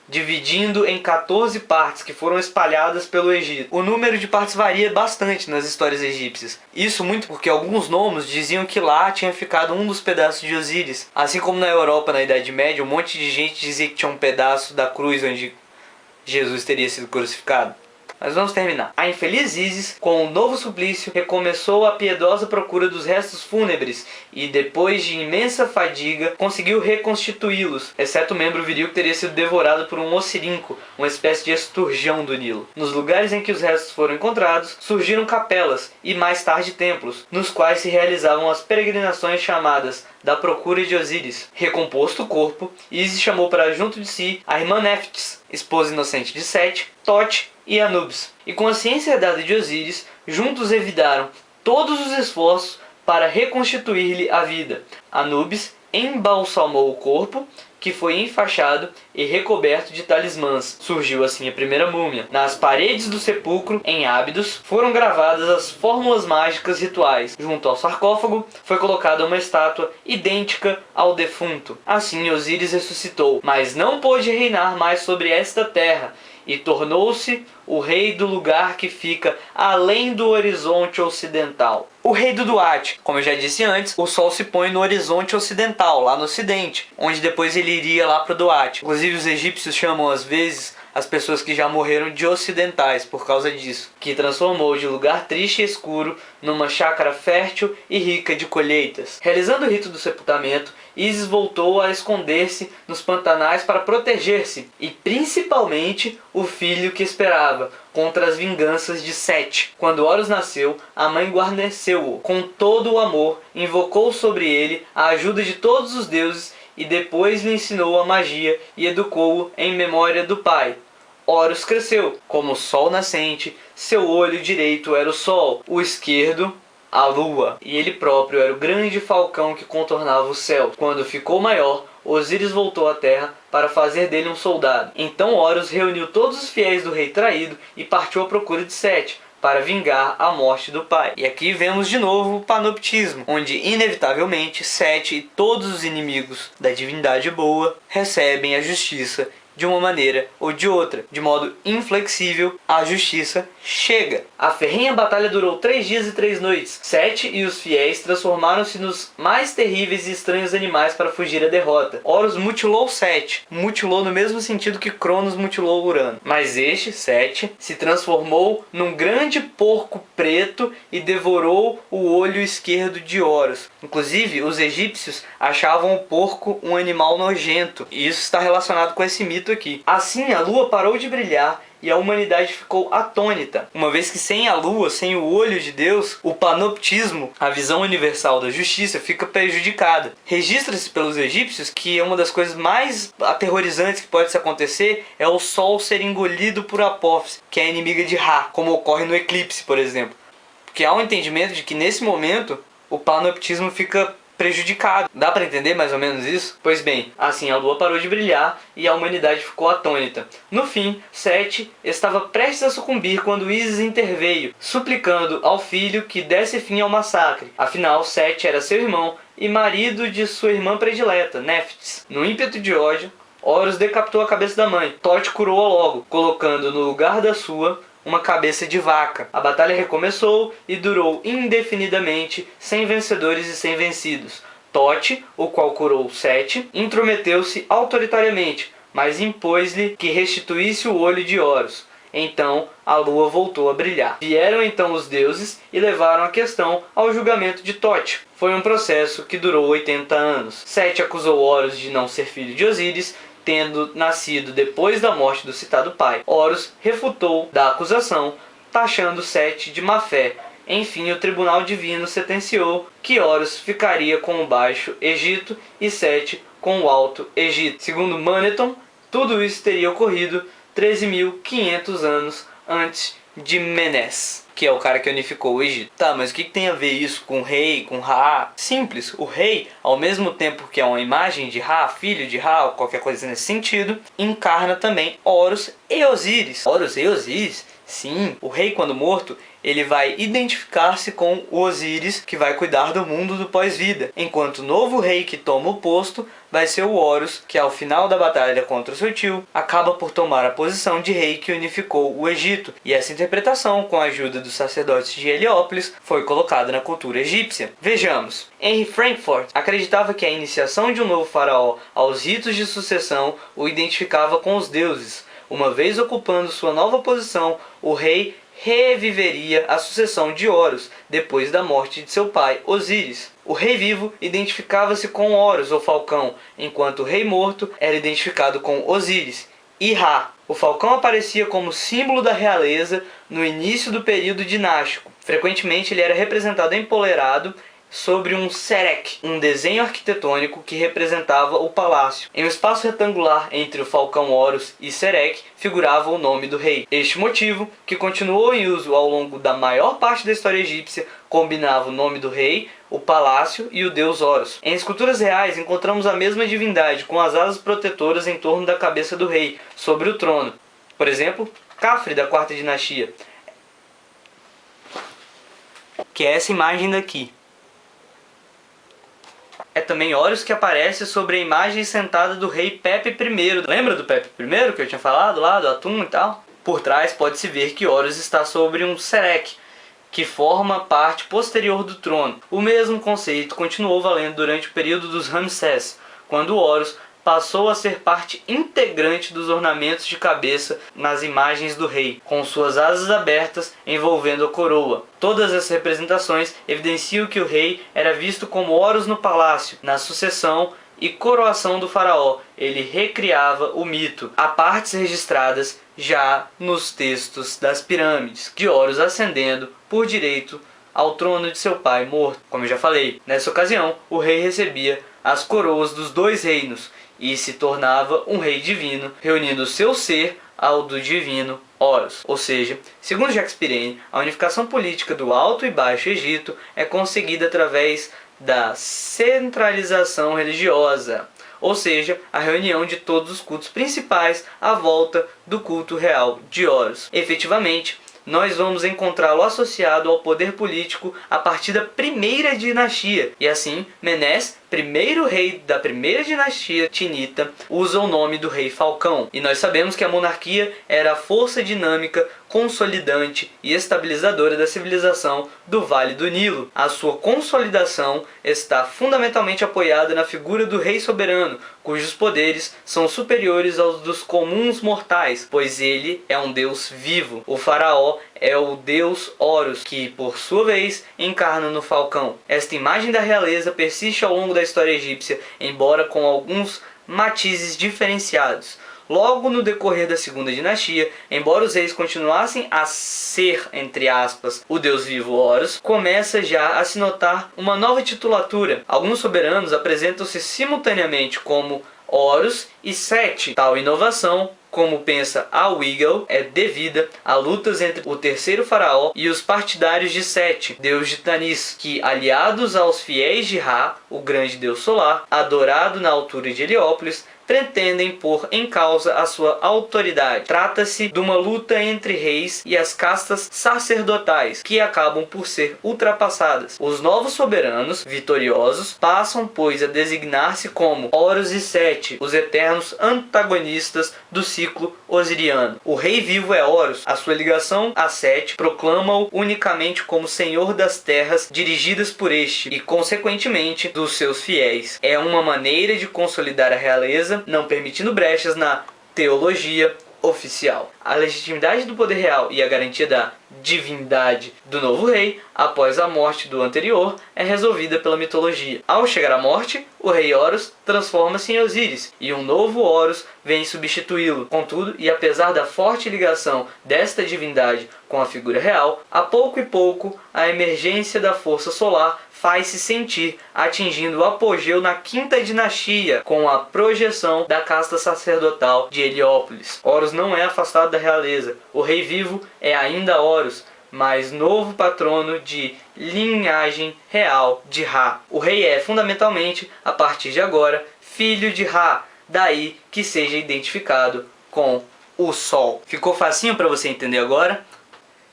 dividindo em 14 partes que foram espalhadas pelo Egito. O número de partes varia bastante nas histórias egípcias. Isso muito porque alguns nomos diziam que lá tinha ficado um dos pedaços de Osíris. Assim como na Europa, na Idade Média, um monte de gente dizia que tinha um pedaço da cruz onde Jesus teria sido crucificado. Mas vamos terminar. A infeliz Ísis, com o novo suplício, recomeçou a piedosa procura dos restos fúnebres e, depois de imensa fadiga, conseguiu reconstituí-los, exceto o membro viril que teria sido devorado por um ossirinco, uma espécie de esturjão do Nilo. Nos lugares em que os restos foram encontrados, surgiram capelas e, mais tarde, templos, nos quais se realizavam as peregrinações chamadas da procura de Osíris. Recomposto o corpo, Ísis chamou para junto de si a irmã Néftis, esposa inocente de Sete, Tote e Anubis. E com a ciência herdada de Osíris, juntos evitaram todos os esforços para reconstituir-lhe a vida. Anubis embalsamou o corpo, que foi enfaixado e recoberto de talismãs. Surgiu assim a primeira múmia. Nas paredes do sepulcro, em Ábidos, foram gravadas as fórmulas mágicas rituais. Junto ao sarcófago, foi colocada uma estátua idêntica ao defunto. Assim Osíris ressuscitou, mas não pôde reinar mais sobre esta terra, e tornou-se o rei do lugar que fica além do horizonte ocidental. O rei do Duat. Como eu já disse antes, o sol se põe no horizonte ocidental, lá no ocidente, onde depois ele iria lá para o Duat. Inclusive os egípcios chamam às vezes as pessoas que já morreram de ocidentais por causa disso, que transformou de lugar triste e escuro numa chácara fértil e rica de colheitas. Realizando o rito do sepultamento, Ísis voltou a esconder-se nos pantanais para proteger-se, e principalmente o filho que esperava, contra as vinganças de Sete. Quando Horus nasceu, a mãe guarneceu-o com todo o amor, invocou sobre ele a ajuda de todos os deuses e depois lhe ensinou a magia e educou-o em memória do pai. Horus cresceu, como o sol nascente, seu olho direito era o sol, o esquerdo a lua, e ele próprio era o grande falcão que contornava o céu. Quando ficou maior, Osíris voltou à terra para fazer dele um soldado. Então Horus reuniu todos os fiéis do rei traído e partiu à procura de Sete, para vingar a morte do pai. E aqui vemos de novo o panoptismo, onde inevitavelmente Sete e todos os inimigos da divindade boa recebem a justiça de uma maneira ou de outra. De modo inflexível, a justiça chega. A ferrenha batalha durou 3 dias e 3 noites. Sete e os fiéis transformaram-se nos mais terríveis e estranhos animais para fugir à derrota. Horus mutilou Sete. Mutilou no mesmo sentido que Cronos mutilou Urano. Mas este, Sete, se transformou num grande porco preto e devorou o olho esquerdo de Horus. Inclusive, os egípcios achavam o porco um animal nojento. E isso está relacionado com esse mito aqui. Assim, a lua parou de brilhar e a humanidade ficou atônita, uma vez que sem a lua, sem o olho de Deus, o panoptismo, a visão universal da justiça, fica prejudicada. Registra-se pelos egípcios que uma das coisas mais aterrorizantes que pode acontecer é o sol ser engolido por Apófis, que é a inimiga de Ra, como ocorre no eclipse, por exemplo. Porque há um entendimento de que nesse momento o panoptismo fica prejudicado. Dá para entender mais ou menos isso? Pois bem, assim a lua parou de brilhar e a humanidade ficou atônita. No fim, Sete estava prestes a sucumbir quando Ísis interveio, suplicando ao filho que desse fim ao massacre. Afinal, Sete era seu irmão e marido de sua irmã predileta, Néftis. No ímpeto de ódio, Horus decapitou a cabeça da mãe. Tote curou-a logo, colocando no lugar da sua uma cabeça de vaca. A batalha recomeçou e durou indefinidamente, sem vencedores e sem vencidos. Tote, o qual curou Sete, intrometeu-se autoritariamente, mas impôs-lhe que restituísse o olho de Horus. Então a lua voltou a brilhar. Vieram então os deuses e levaram a questão ao julgamento de Tote. Foi um processo que durou 80 anos. Sete acusou Horus de não ser filho de Osíris, tendo nascido depois da morte do citado pai. Horus refutou da acusação, taxando Sete de má-fé. Enfim, o tribunal divino sentenciou que Horus ficaria com o Baixo Egito e Sete com o Alto Egito. Segundo Maneton, tudo isso teria ocorrido 13.500 anos antes de Menes, que é o cara que unificou o Egito. Tá, mas o que tem a ver isso com o rei, com Ra? Simples, o rei, ao mesmo tempo que é uma imagem de Ra, filho de Ra, ou qualquer coisa nesse sentido, encarna também Horus e Osíris. Horus e Osíris? Sim, o rei quando morto, ele vai identificar-se com o Osíris, que vai cuidar do mundo do pós-vida, enquanto o novo rei que toma o posto vai ser o Horus, que ao final da batalha contra o seu tio, acaba por tomar a posição de rei que unificou o Egito. E essa interpretação, com a ajuda dos sacerdotes de Heliópolis, foi colocada na cultura egípcia. Vejamos, Henry Frankfurt acreditava que a iniciação de um novo faraó aos ritos de sucessão o identificava com os deuses. Uma vez ocupando sua nova posição, o rei reviveria a sucessão de Horus, depois da morte de seu pai, Osíris. O rei vivo identificava-se com Horus, ou falcão, enquanto o rei morto era identificado com Osíris e Ra. O falcão aparecia como símbolo da realeza no início do período dinástico. Frequentemente ele era representado empoleirado sobre um serek, um desenho arquitetônico que representava o palácio. Em um espaço retangular entre o falcão Horus e serek figurava o nome do rei. Este motivo, que continuou em uso ao longo da maior parte da história egípcia, combinava o nome do rei, o palácio e o deus Horus. Em esculturas reais encontramos a mesma divindade com as asas protetoras em torno da cabeça do rei, sobre o trono. Por exemplo, Khafre da quarta dinastia, que é essa imagem daqui. É também Horus que aparece sobre a imagem sentada do rei Pepe I. Lembra do Pepe I que eu tinha falado lá, do atum e tal? Por trás pode-se ver que Horus está sobre um serek, que forma parte posterior do trono. O mesmo conceito continuou valendo durante o período dos Ramsés, quando Horus passou a ser parte integrante dos ornamentos de cabeça nas imagens do rei, com suas asas abertas envolvendo a coroa. Todas essas representações evidenciam que o rei era visto como Horus no palácio, na sucessão e coroação do faraó. Ele recriava o mito. Há partes registradas já nos textos das pirâmides, de Horus ascendendo por direito ao trono de seu pai morto. Como eu já falei, nessa ocasião o rei recebia as coroas dos dois reinos e se tornava um rei divino, reunindo seu ser ao do divino Horus. Ou seja, segundo Jacques Pirene, a unificação política do Alto e Baixo Egito é conseguida através da centralização religiosa, ou seja, a reunião de todos os cultos principais à volta do culto real de Horus. Efetivamente, nós vamos encontrá-lo associado ao poder político a partir da primeira dinastia. E assim, Menés, primeiro rei da primeira dinastia tinita, usa o nome do rei Falcão. E nós sabemos que a monarquia era a força dinâmica, consolidante e estabilizadora da civilização do Vale do Nilo. A sua consolidação está fundamentalmente apoiada na figura do rei soberano, cujos poderes são superiores aos dos comuns mortais, pois ele é um deus vivo. O faraó é o deus Horus, que por sua vez encarna no falcão. Esta imagem da realeza persiste ao longo da história egípcia, embora com alguns matizes diferenciados. Logo no decorrer da segunda dinastia, embora os reis continuassem a ser, entre aspas, o deus vivo Horus, começa já a se notar uma nova titulatura. Alguns soberanos apresentam-se simultaneamente como Horus e Sete. Tal inovação, como pensa a Weigel, é devida a lutas entre o terceiro faraó e os partidários de Sete, deus de Tanis, que, aliados aos fiéis de Ra, o grande deus solar, adorado na altura de Heliópolis, pretendem pôr em causa a sua autoridade. Trata-se de uma luta entre reis e as castas sacerdotais, que acabam por ser ultrapassadas. Os novos soberanos, vitoriosos, passam, pois, a designar-se como Horus e Sete, os eternos antagonistas do ciclo osiriano. O rei vivo é Horus, a sua ligação a Sete proclama-o unicamente como senhor das terras dirigidas por este e, consequentemente, dos seus fiéis. É uma maneira de consolidar a realeza, não permitindo brechas na teologia oficial. A legitimidade do poder real e a garantia da divindade do novo rei, após a morte do anterior, é resolvida pela mitologia. Ao chegar à morte, o rei Horus transforma-se em Osíris, e um novo Horus vem substituí-lo. Contudo, e apesar da forte ligação desta divindade com a figura real, a pouco e pouco a emergência da força solar faz-se sentir, atingindo o apogeu na quinta dinastia, com a projeção da casta sacerdotal de Heliópolis. Horus não é afastado da realeza. O rei vivo é ainda Horus, mas novo patrono de linhagem real de Ra. O rei é, fundamentalmente, a partir de agora, filho de Ra, daí que seja identificado com o Sol. Ficou facinho para você entender agora?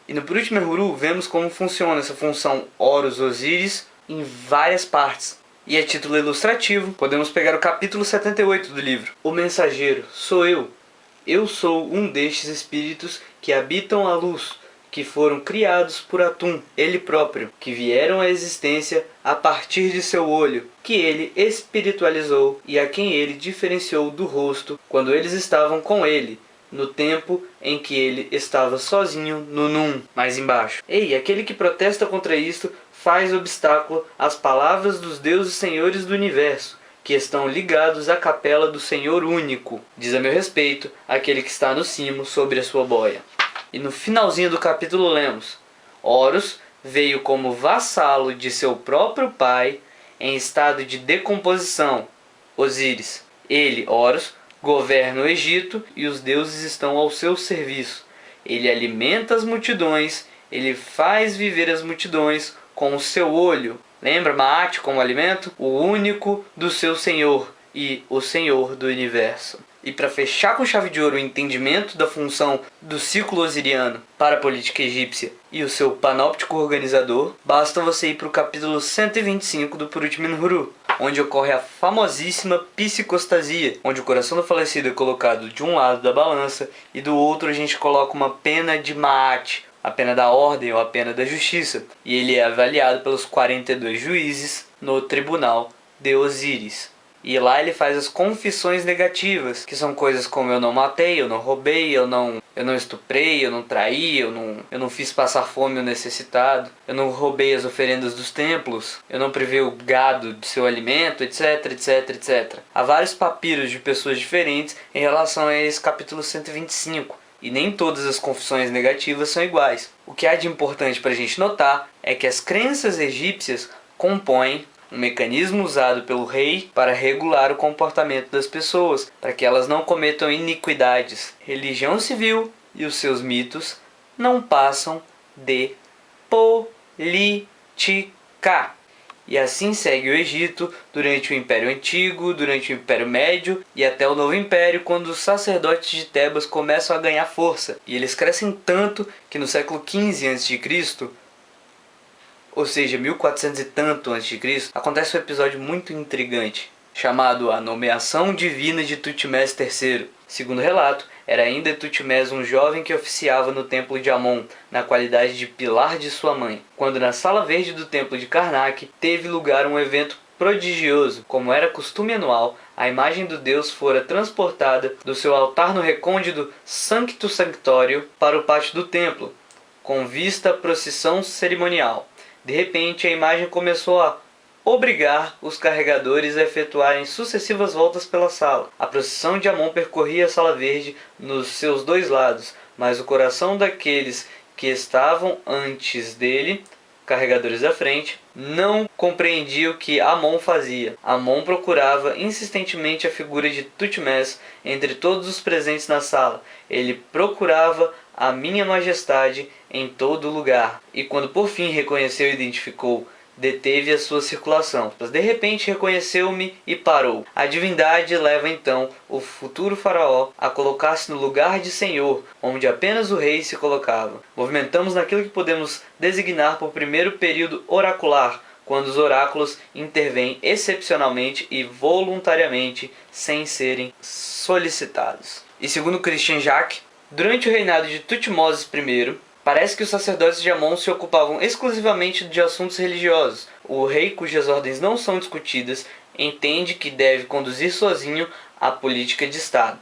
E no Purut Mehuru vemos como funciona essa função Horus-Osíris em várias partes. E a título ilustrativo, podemos pegar o capítulo 78 do livro. O mensageiro sou eu. Eu sou um destes espíritos que habitam a luz, que foram criados por Atum, ele próprio, que vieram à existência a partir de seu olho, que ele espiritualizou e a quem ele diferenciou do rosto quando eles estavam com ele, no tempo em que ele estava sozinho no Num, mais embaixo. Ei, aquele que protesta contra isto faz obstáculo às palavras dos deuses senhores do universo, que estão ligados à capela do Senhor único. Diz a meu respeito aquele que está no cimo sobre a sua boia. E no finalzinho do capítulo lemos: Horus veio como vassalo de seu próprio pai em estado de decomposição, Osíris. Ele, Horus, governa o Egito e os deuses estão ao seu serviço. Ele alimenta as multidões, ele faz viver as multidões com o seu olho. Lembra Maat como alimento? O único do seu Senhor e o Senhor do universo. E para fechar com chave de ouro o entendimento da função do ciclo osiriano para a política egípcia e o seu panóptico organizador, basta você ir para o capítulo 125 do Purut Mehuru, onde ocorre a famosíssima psicostasia, onde o coração do falecido é colocado de um lado da balança e do outro a gente coloca uma pena de Maat, a pena da ordem ou a pena da justiça, e ele é avaliado pelos 42 juízes no tribunal de Osíris. E lá ele faz as confissões negativas, que são coisas como eu não matei, eu não roubei, eu não estuprei, eu não traí, eu não fiz passar fome ao necessitado, eu não roubei as oferendas dos templos, eu não privei o gado de seu alimento, etc, etc, etc. Há vários papiros de pessoas diferentes em relação a esse capítulo 125. E nem todas as confissões negativas são iguais. O que há de importante para a gente notar é que as crenças egípcias compõem um mecanismo usado pelo rei para regular o comportamento das pessoas, para que elas não cometam iniquidades. Religião civil e os seus mitos não passam de política. E assim segue o Egito durante o Império Antigo, durante o Império Médio e até o Novo Império, quando os sacerdotes de Tebas começam a ganhar força. E eles crescem tanto que no século XV a.C., ou seja, 1400 e tanto a.C., acontece um episódio muito intrigante, chamado a nomeação divina de Tutmés III. Segundo o relato, era ainda Tutmés um jovem que oficiava no templo de Amon, na qualidade de pilar de sua mãe, quando na sala verde do templo de Karnak teve lugar um evento prodigioso. Como era costume anual, a imagem do deus fora transportada do seu altar no recôndito Sancto Sanctorio para o pátio do templo, com vista à procissão cerimonial. De repente, a imagem começou a obrigar os carregadores a efetuarem sucessivas voltas pela sala. A procissão de Amon percorria a sala verde nos seus dois lados, mas o coração daqueles que estavam antes dele, carregadores da frente, não compreendia o que Amon fazia. Amon procurava insistentemente a figura de Tutmés entre todos os presentes na sala. Ele procurava a minha majestade em todo lugar. E quando por fim reconheceu e identificou, deteve a sua circulação. Mas de repente reconheceu-me e parou. A divindade leva então o futuro faraó a colocar-se no lugar de senhor, onde apenas o rei se colocava. Movimentamos naquilo que podemos designar por primeiro período oracular, quando os oráculos intervêm excepcionalmente e voluntariamente, sem serem solicitados. E segundo Christian Jacques, durante o reinado de Tutmoses I, parece que os sacerdotes de Amon se ocupavam exclusivamente de assuntos religiosos. O rei, cujas ordens não são discutidas, entende que deve conduzir sozinho a política de Estado.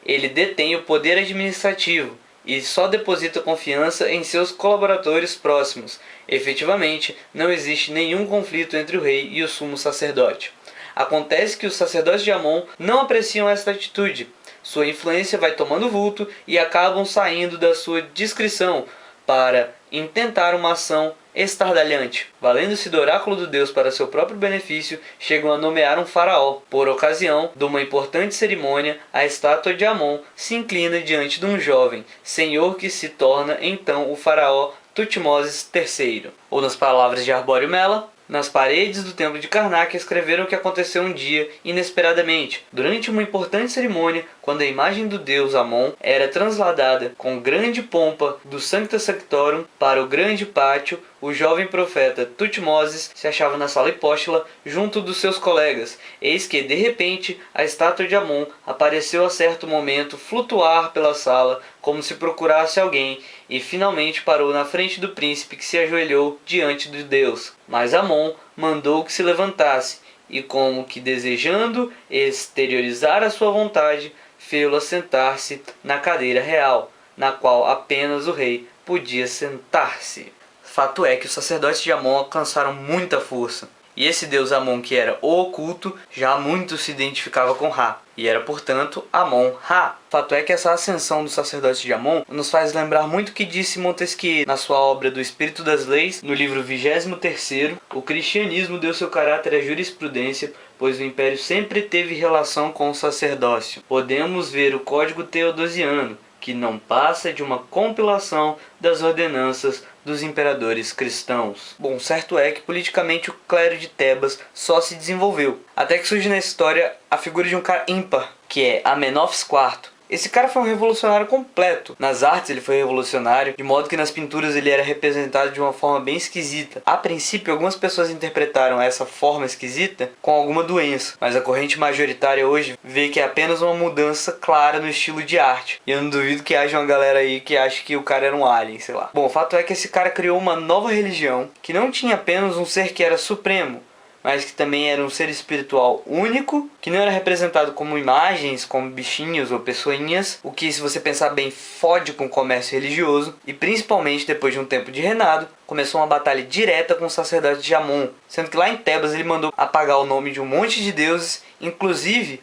Ele detém o poder administrativo e só deposita confiança em seus colaboradores próximos. Efetivamente, não existe nenhum conflito entre o rei e o sumo sacerdote. Acontece que os sacerdotes de Amon não apreciam esta atitude. Sua influência vai tomando vulto e acabam saindo da sua discrição para intentar uma ação estardalhante. Valendo-se do oráculo do Deus para seu próprio benefício, chegam a nomear um faraó. Por ocasião de uma importante cerimônia, a estátua de Amon se inclina diante de um jovem, senhor que se torna então o faraó Tutmoses III. Ou nas palavras de Arbório Mela, nas paredes do templo de Karnak escreveram o que aconteceu um dia, inesperadamente, durante uma importante cerimônia, quando a imagem do deus Amon era transladada com grande pompa do Sancta Sanctorum para o grande pátio. O jovem profeta Tutmoses se achava na sala hipóstila junto dos seus colegas. Eis que, de repente, a estátua de Amon apareceu a certo momento flutuar pela sala, como se procurasse alguém, e finalmente parou na frente do príncipe, que se ajoelhou diante de Deus. Mas Amon mandou que se levantasse, e como que desejando exteriorizar a sua vontade, fê-lo assentar-se na cadeira real, na qual apenas o rei podia sentar-se. Fato é que os sacerdotes de Amon alcançaram muita força. E esse deus Amon, que era o oculto, já muito se identificava com Ra, e era, portanto, Amon-Ra. Fato é que essa ascensão dos sacerdotes de Amon nos faz lembrar muito o que disse Montesquieu na sua obra do Espírito das Leis, no livro 23º. O cristianismo deu seu caráter à jurisprudência, pois o império sempre teve relação com o sacerdócio. Podemos ver o Código Teodosiano, que não passa de uma compilação das ordenanças dos imperadores cristãos. Bom, certo é que politicamente o clero de Tebas só se desenvolveu, até que surge na história a figura de um cara ímpar, que é Amenófis IV. Esse cara foi um revolucionário completo. Nas artes ele foi revolucionário, de modo que nas pinturas ele era representado de uma forma bem esquisita. A princípio, algumas pessoas interpretaram essa forma esquisita com alguma doença, mas a corrente majoritária hoje vê que é apenas uma mudança clara no estilo de arte. E eu não duvido que haja uma galera aí que acha que o cara era um alien, sei lá. Bom, o fato é que esse cara criou uma nova religião que não tinha apenas um ser que era supremo, mas que também era um ser espiritual único, que não era representado como imagens, como bichinhos ou pessoinhas, o que, se você pensar bem, fode com o comércio religioso. E principalmente depois de um tempo de reinado, começou uma batalha direta com os sacerdotes de Amon, sendo que lá em Tebas ele mandou apagar o nome de um monte de deuses, inclusive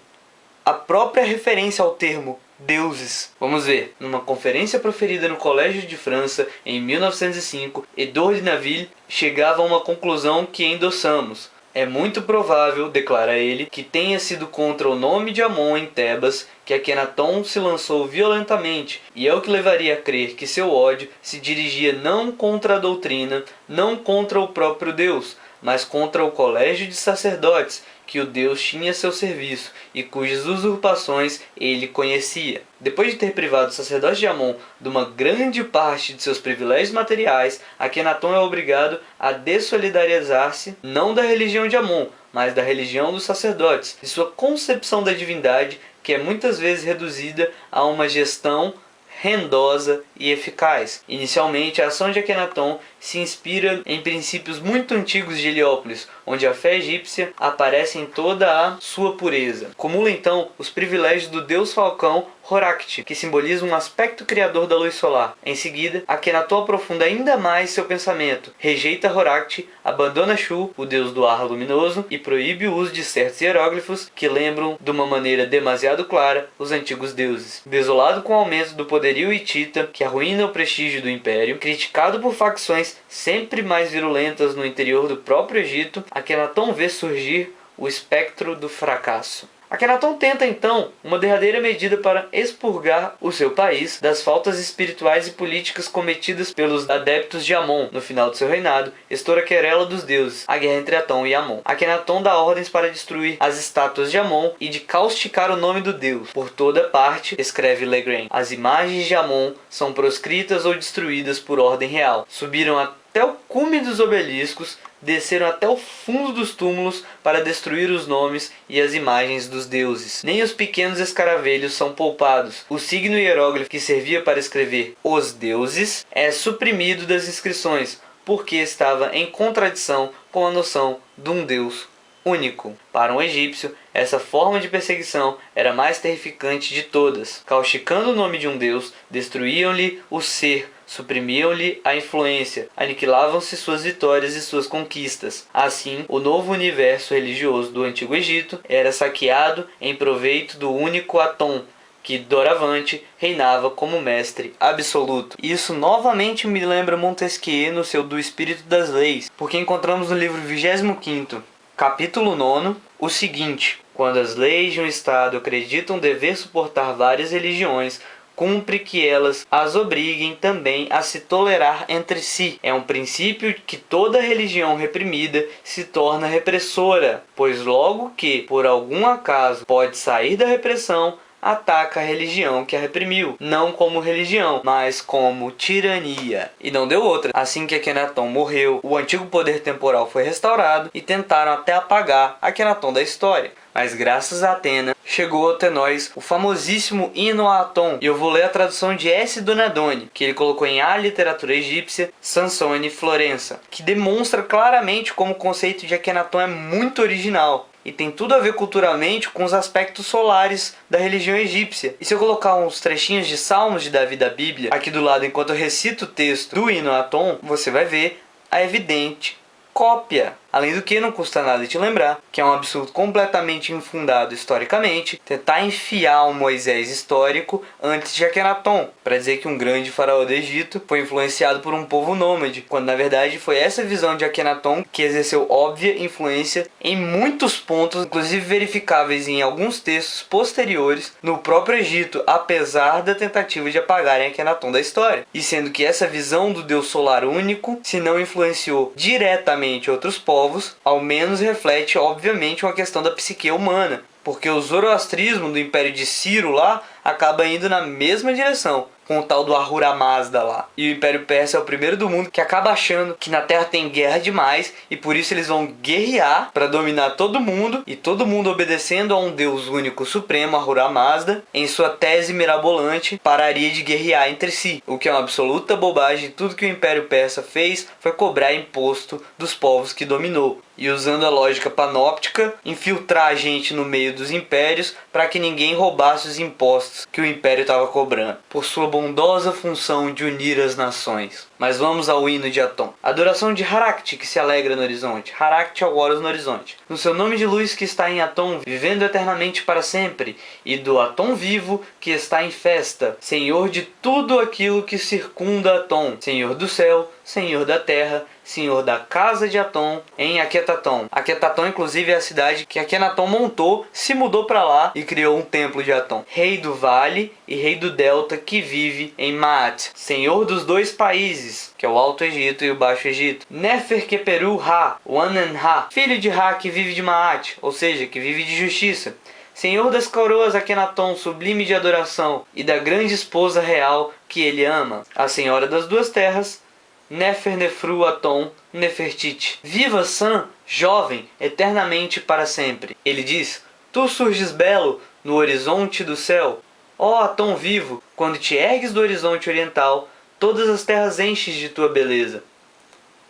a própria referência ao termo deuses. Vamos ver. Numa conferência proferida no Colégio de França em 1905, Edouard de Naville chegava a uma conclusão que endossamos. É muito provável, declara ele, que tenha sido contra o nome de Amon em Tebas que Akenaton se lançou violentamente, e é o que levaria a crer que seu ódio se dirigia não contra a doutrina, não contra o próprio Deus, mas contra o colégio de sacerdotes que o Deus tinha a seu serviço e cujas usurpações ele conhecia. Depois de ter privado os sacerdotes de Amon de uma grande parte de seus privilégios materiais, Akenaton é obrigado a dessolidarizar-se não da religião de Amon, mas da religião dos sacerdotes, de sua concepção da divindade, que é muitas vezes reduzida a uma gestão rendosa e eficaz. Inicialmente, a ação de Akenaton se inspira em princípios muito antigos de Heliópolis, onde a fé egípcia aparece em toda a sua pureza. Acumula então os privilégios do deus falcão Horácte, que simboliza um aspecto criador da luz solar. Em seguida, Akenaton aprofunda ainda mais seu pensamento, rejeita Horácte, abandona Shu, o deus do ar luminoso, e proíbe o uso de certos hieróglifos que lembram, de uma maneira demasiado clara, os antigos deuses. Desolado com o aumento do poderio hitita, que arruína o prestígio do império, criticado por facções sempre mais virulentas no interior do próprio Egito, Akenaton vê surgir o espectro do fracasso. Akenaton tenta então uma derradeira medida para expurgar o seu país das faltas espirituais e políticas cometidas pelos adeptos de Amon. No final de seu reinado, estoura a querela dos deuses, a guerra entre Aton e Amon. Akenaton dá ordens para destruir as estátuas de Amon e de causticar o nome do deus. Por toda parte, escreve Legrand, as imagens de Amon são proscritas ou destruídas por ordem real. Subiram até o cume dos obeliscos, desceram até o fundo dos túmulos para destruir os nomes e as imagens dos deuses. Nem os pequenos escaravelhos são poupados. O signo hieróglifo que servia para escrever os deuses é suprimido das inscrições, porque estava em contradição com a noção de um deus único. Para um egípcio, essa forma de perseguição era a mais terrificante de todas. Causticando o nome de um deus, destruíam-lhe o ser, suprimiam-lhe a influência, aniquilavam-se suas vitórias e suas conquistas. Assim, o novo universo religioso do Antigo Egito era saqueado em proveito do único Aton, que doravante reinava como mestre absoluto. Isso novamente me lembra Montesquieu no seu Do Espírito das Leis, porque encontramos no livro 25º, capítulo 9, o seguinte: quando as leis de um Estado acreditam dever suportar várias religiões, cumpre que elas as obriguem também a se tolerar entre si. É um princípio que toda religião reprimida se torna repressora, pois logo que, por algum acaso, pode sair da repressão, ataca a religião que a reprimiu, não como religião, mas como tirania. E não deu outra. Assim que Akenaton morreu, o antigo poder temporal foi restaurado e tentaram até apagar Akenaton da história. Mas graças a Atena, chegou até nós o famosíssimo hino a Aton. E eu vou ler a tradução de S. Donadoni, que ele colocou em A Literatura Egípcia, Sansone Florença, que demonstra claramente como o conceito de Akenaton é muito original e tem tudo a ver culturalmente com os aspectos solares da religião egípcia. E se eu colocar uns trechinhos de Salmos de Davi da Bíblia aqui do lado enquanto eu recito o texto do hino a Aton, você vai ver a evidente cópia. Além do que, não custa nada te lembrar que é um absurdo completamente infundado historicamente tentar enfiar um Moisés histórico antes de Akenaton, para dizer que um grande faraó do Egito foi influenciado por um povo nômade, quando na verdade foi essa visão de Akenaton que exerceu óbvia influência em muitos pontos, inclusive verificáveis em alguns textos posteriores no próprio Egito, apesar da tentativa de apagarem Akenaton da história. E sendo que essa visão do Deus solar único, se não influenciou diretamente outros povos, ao menos reflete obviamente uma questão da psique humana, porque o zoroastrismo do Império de Ciro lá acaba indo na mesma direção, com o tal do Ahura Mazda lá. E o Império Persa é o primeiro do mundo que acaba achando que na Terra tem guerra demais e por isso eles vão guerrear para dominar todo mundo, e todo mundo obedecendo a um Deus único supremo, Ahura Mazda, em sua tese mirabolante, pararia de guerrear entre si. O que é uma absoluta bobagem. Tudo que o Império Persa fez foi cobrar imposto dos povos que dominou. E usando a lógica panóptica, infiltrar a gente no meio dos impérios para que ninguém roubasse os impostos que o império estava cobrando, por sua bondosa função de unir as nações. Mas vamos ao hino de Atom. Adoração de Harakti, que se alegra no horizonte. Harakti, algoros no horizonte. No seu nome de luz que está em Atom, vivendo eternamente para sempre. E do Atom vivo que está em festa. Senhor de tudo aquilo que circunda Atom. Senhor do céu, Senhor da terra, Senhor da casa de Atom, em Aquetatom. Aquetatom, inclusive, é a cidade que Akhenaton montou, se mudou para lá e criou um templo de Atom. Rei do vale e rei do delta que vive em Maat. Senhor dos dois países, que é o Alto Egito e o Baixo Egito. Nefer-Keperu-Ha, o Anen-Ha, filho de Ra que vive de Maat, ou seja, que vive de justiça. Senhor das coroas Akhenaton, sublime de adoração, e da grande esposa real que ele ama. A senhora das duas terras, Nefer-Nefru-Atom, Nefertiti. Viva San, jovem, eternamente para sempre. Ele diz, tu surges belo no horizonte do céu. Ó Atom vivo, quando te ergues do horizonte oriental, todas as terras enches de tua beleza.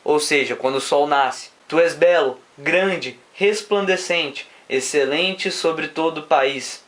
Ou seja, quando o sol nasce, tu és belo, grande, resplandecente, excelente sobre todo o país.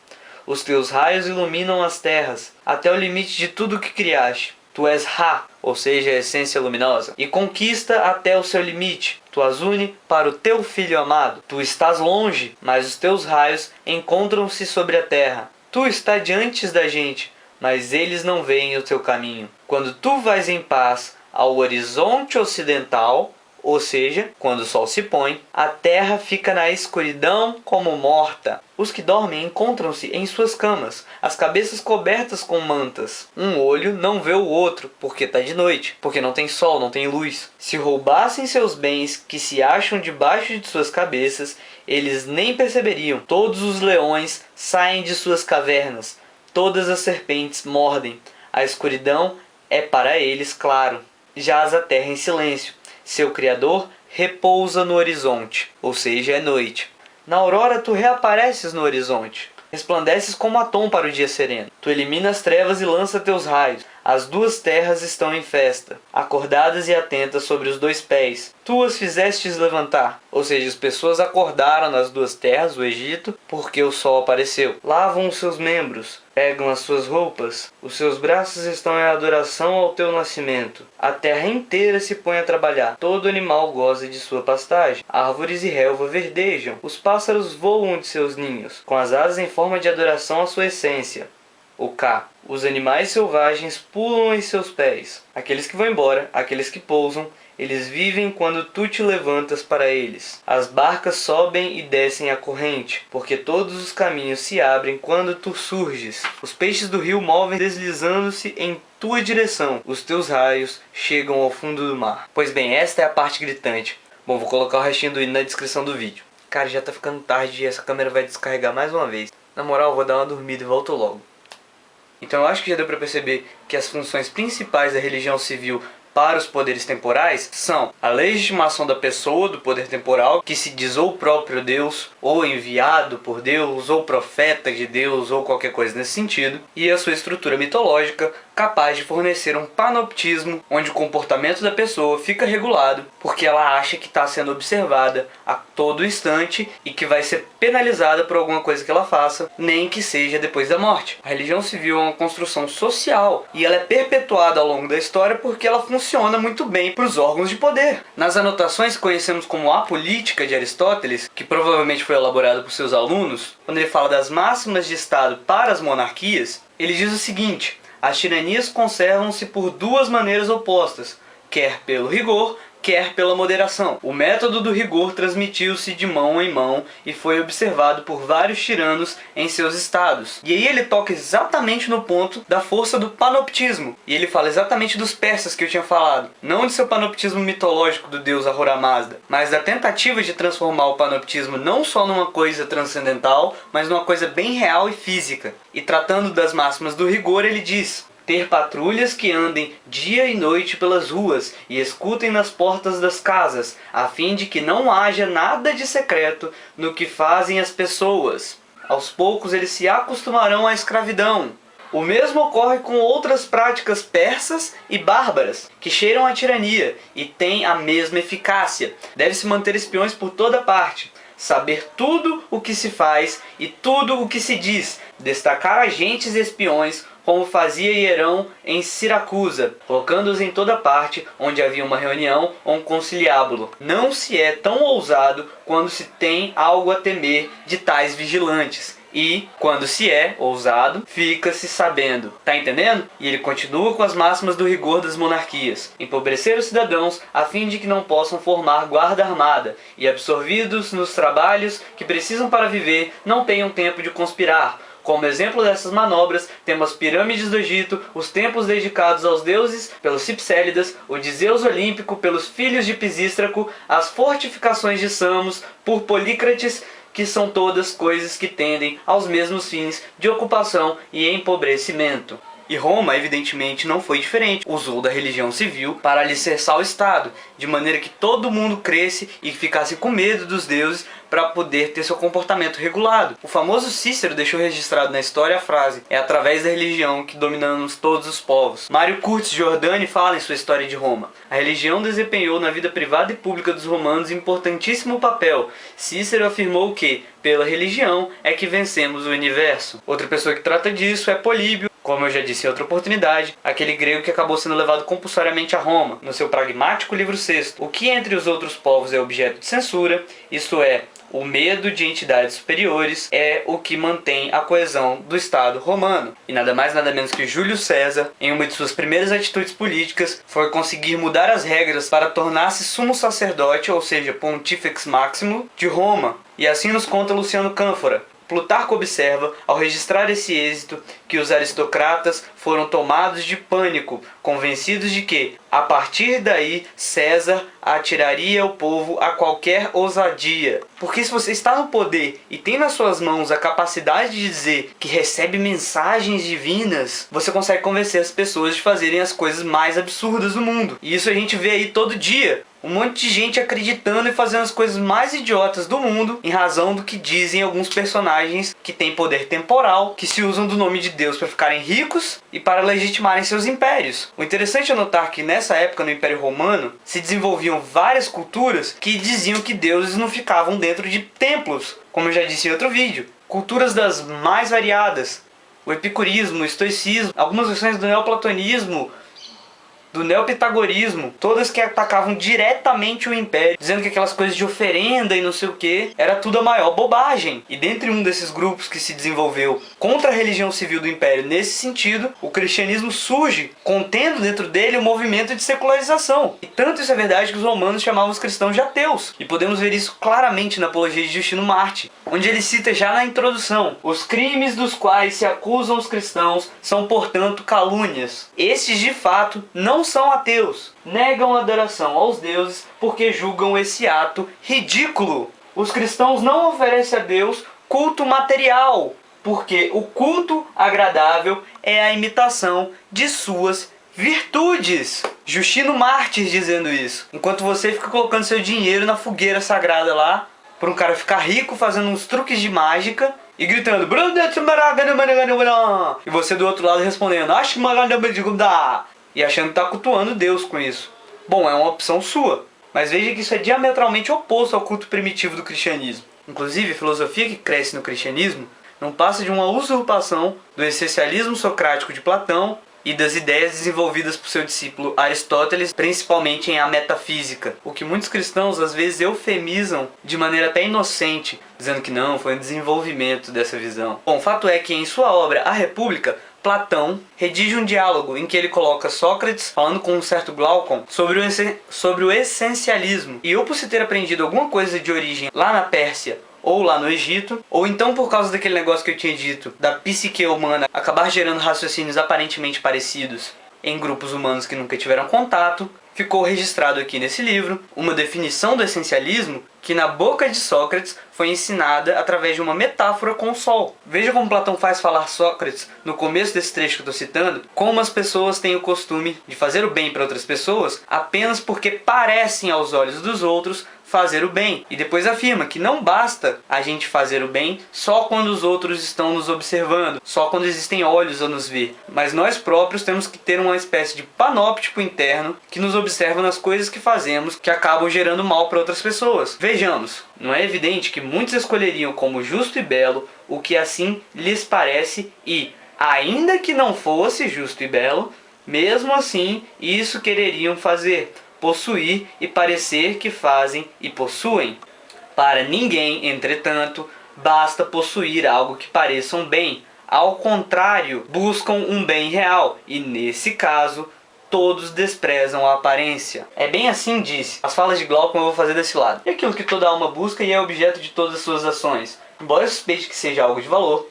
Os teus raios iluminam as terras, até o limite de tudo que criaste. Tu és Ra, ou seja, a essência luminosa, e conquista até o seu limite. Tu as une para o teu filho amado. Tu estás longe, mas os teus raios encontram-se sobre a terra. Tu estás diante da gente, mas eles não veem o teu caminho. Quando tu vais em paz ao horizonte ocidental, ou seja, quando o sol se põe, a terra fica na escuridão como morta. Os que dormem encontram-se em suas camas, as cabeças cobertas com mantas. Um olho não vê o outro, porque está de noite, porque não tem sol, não tem luz. Se roubassem seus bens que se acham debaixo de suas cabeças, eles nem perceberiam. Todos os leões saem de suas cavernas, todas as serpentes mordem. A escuridão é para eles claro. Jaz a terra em silêncio. Seu Criador repousa no horizonte, ou seja, é noite. Na aurora tu reapareces no horizonte. Resplandeces como Atom para o dia sereno. Tu eliminas as trevas e lança teus raios. As duas terras estão em festa, acordadas e atentas sobre os dois pés. Tu as fizestes levantar. Ou seja, as pessoas acordaram nas duas terras, o Egito, porque o sol apareceu. Lavam os seus membros, pegam as suas roupas. Os seus braços estão em adoração ao teu nascimento. A terra inteira se põe a trabalhar. Todo animal goza de sua pastagem. Árvores e relva verdejam. Os pássaros voam de seus ninhos, com as asas em forma de adoração à sua essência. O Ka. Os animais selvagens pulam em seus pés. Aqueles que vão embora, aqueles que pousam, eles vivem quando tu te levantas para eles. As barcas sobem e descem a corrente, porque todos os caminhos se abrem quando tu surges. Os peixes do rio movem deslizando-se em tua direção. Os teus raios chegam ao fundo do mar. Pois bem, esta é a parte gritante. Bom, vou colocar o restinho do hino na descrição do vídeo. Cara, já tá ficando tarde e essa câmera vai descarregar mais uma vez. Na moral, eu vou dar uma dormida e volto logo. Então eu acho que já deu para perceber que as funções principais da religião civil para os poderes temporais são a legitimação da pessoa, do poder temporal, que se diz ou próprio Deus, ou enviado por Deus, ou profeta de Deus, ou qualquer coisa nesse sentido, e a sua estrutura mitológica, capaz de fornecer um panoptismo, onde o comportamento da pessoa fica regulado, porque ela acha que está sendo observada a todo instante e que vai ser penalizada por alguma coisa que ela faça, nem que seja depois da morte. A religião civil é uma construção social, e ela é perpetuada ao longo da história porque ela funciona muito bem para os órgãos de poder. Nas anotações que conhecemos como a política de Aristóteles, que provavelmente foi elaborada por seus alunos, quando ele fala das máximas de Estado para as monarquias, ele diz o seguinte: as tiranias conservam-se por duas maneiras opostas, quer pelo rigor, quer pela moderação. O método do rigor transmitiu-se de mão em mão e foi observado por vários tiranos em seus estados. E aí ele toca exatamente no ponto da força do panoptismo. E ele fala exatamente dos persas que eu tinha falado. Não de seu panoptismo mitológico do deus Ahura Mazda, mas da tentativa de transformar o panoptismo não só numa coisa transcendental, mas numa coisa bem real e física. E tratando das máximas do rigor, ele diz: ter patrulhas que andem dia e noite pelas ruas e escutem nas portas das casas, a fim de que não haja nada de secreto no que fazem as pessoas. Aos poucos eles se acostumarão à escravidão. O mesmo ocorre com outras práticas persas e bárbaras, que cheiram à tirania e têm a mesma eficácia. Deve-se manter espiões por toda parte, saber tudo o que se faz e tudo o que se diz, destacar agentes e espiões, como fazia Hierão em Siracusa, colocando-os em toda parte onde havia uma reunião ou um conciliábulo. Não se é tão ousado quando se tem algo a temer de tais vigilantes. E, quando se é ousado, fica-se sabendo. Tá entendendo? E ele continua com as máximas do rigor das monarquias. Empobrecer os cidadãos a fim de que não possam formar guarda armada e, absorvidos nos trabalhos que precisam para viver, não tenham tempo de conspirar. Como exemplo dessas manobras, temos as pirâmides do Egito, os templos dedicados aos deuses pelos Cipsélidas, o de Zeus Olímpico pelos filhos de Pisístraco, as fortificações de Samos por Polícrates, que são todas coisas que tendem aos mesmos fins de ocupação e empobrecimento. E Roma, evidentemente, não foi diferente. Usou da religião civil para alicerçar o Estado, de maneira que todo mundo cresce e ficasse com medo dos deuses para poder ter seu comportamento regulado. O famoso Cícero deixou registrado na história a frase: é através da religião que dominamos todos os povos. Mário Curtis Giordani fala em sua História de Roma: a religião desempenhou na vida privada e pública dos romanos importantíssimo papel. Cícero afirmou que, pela religião, é que vencemos o universo. Outra pessoa que trata disso é Políbio, como eu já disse em outra oportunidade, aquele grego que acabou sendo levado compulsoriamente a Roma, no seu pragmático livro VI. O que entre os outros povos é objeto de censura, isto é, o medo de entidades superiores, é o que mantém a coesão do Estado romano. E nada mais nada menos que Júlio César, em uma de suas primeiras atitudes políticas, foi conseguir mudar as regras para tornar-se sumo sacerdote, ou seja, Pontifex Máximo, de Roma. E assim nos conta Luciano Cânfora. Plutarco observa, ao registrar esse êxito, que os aristocratas foram tomados de pânico, convencidos de que, a partir daí, César atiraria o povo a qualquer ousadia. Porque se você está no poder e tem nas suas mãos a capacidade de dizer que recebe mensagens divinas, você consegue convencer as pessoas de fazerem as coisas mais absurdas do mundo. E isso a gente vê aí todo dia. Um monte de gente acreditando e fazendo as coisas mais idiotas do mundo em razão do que dizem alguns personagens que têm poder temporal, que se usam do nome de Deus para ficarem ricos e para legitimarem seus impérios. O interessante é notar que nessa época no Império Romano se desenvolviam várias culturas que diziam que deuses não ficavam dentro de templos, como eu já disse em outro vídeo. Culturas das mais variadas. O epicurismo, o estoicismo, algumas versões do neoplatonismo, do neopitagorismo, todas que atacavam diretamente o império, dizendo que aquelas coisas de oferenda e não sei o que, era tudo a maior bobagem. E dentre um desses grupos que se desenvolveu contra a religião civil do império nesse sentido, o cristianismo surge, contendo dentro dele um movimento de secularização. E tanto isso é verdade que os romanos chamavam os cristãos de ateus. E podemos ver isso claramente na Apologia de Justino Marte, onde ele cita já na introdução: os crimes dos quais se acusam os cristãos são, portanto, calúnias. Estes, de fato, não são ateus, negam a adoração aos deuses porque julgam esse ato ridículo. Os cristãos não oferecem a Deus culto material, porque o culto agradável é a imitação de suas virtudes. Justino Mártir dizendo isso. Enquanto você fica colocando seu dinheiro na fogueira sagrada lá, para um cara ficar rico fazendo uns truques de mágica e gritando, e você do outro lado respondendo, e achando que está cultuando Deus com isso. Bom, é uma opção sua, mas veja que isso é diametralmente oposto ao culto primitivo do cristianismo. Inclusive, a filosofia que cresce no cristianismo não passa de uma usurpação do essencialismo socrático de Platão e das ideias desenvolvidas por seu discípulo Aristóteles, principalmente em A Metafísica, o que muitos cristãos às vezes eufemizam de maneira até inocente, dizendo que não, foi um desenvolvimento dessa visão. Bom, o fato é que em sua obra A República, Platão redige um diálogo em que ele coloca Sócrates falando com um certo Glaucon sobre o essencialismo. E eu, por se ter aprendido alguma coisa de origem lá na Pérsia ou lá no Egito, ou então por causa daquele negócio que eu tinha dito, da psique humana acabar gerando raciocínios aparentemente parecidos em grupos humanos que nunca tiveram contato, ficou registrado aqui nesse livro uma definição do essencialismo que na boca de Sócrates foi ensinada através de uma metáfora com o sol. Veja como Platão faz falar Sócrates no começo desse trecho que eu estou citando, como as pessoas têm o costume de fazer o bem para outras pessoas apenas porque parecem aos olhos dos outros fazer o bem. E depois afirma que não basta a gente fazer o bem só quando os outros estão nos observando, só quando existem olhos a nos ver. Mas nós próprios temos que ter uma espécie de panóptico interno que nos observa nas coisas que fazemos que acabam gerando mal para outras pessoas. Vejamos, não é evidente que muitos escolheriam como justo e belo o que assim lhes parece e, ainda que não fosse justo e belo, mesmo assim isso quereriam fazer, possuir e parecer que fazem e possuem. Para ninguém, entretanto, basta possuir algo que pareça um bem. Ao contrário, buscam um bem real, e nesse caso, todos desprezam a aparência. É bem assim, disse. As falas de Glaucon eu vou fazer desse lado. É aquilo que toda alma busca e é objeto de todas as suas ações. Embora eu suspeite que seja algo de valor,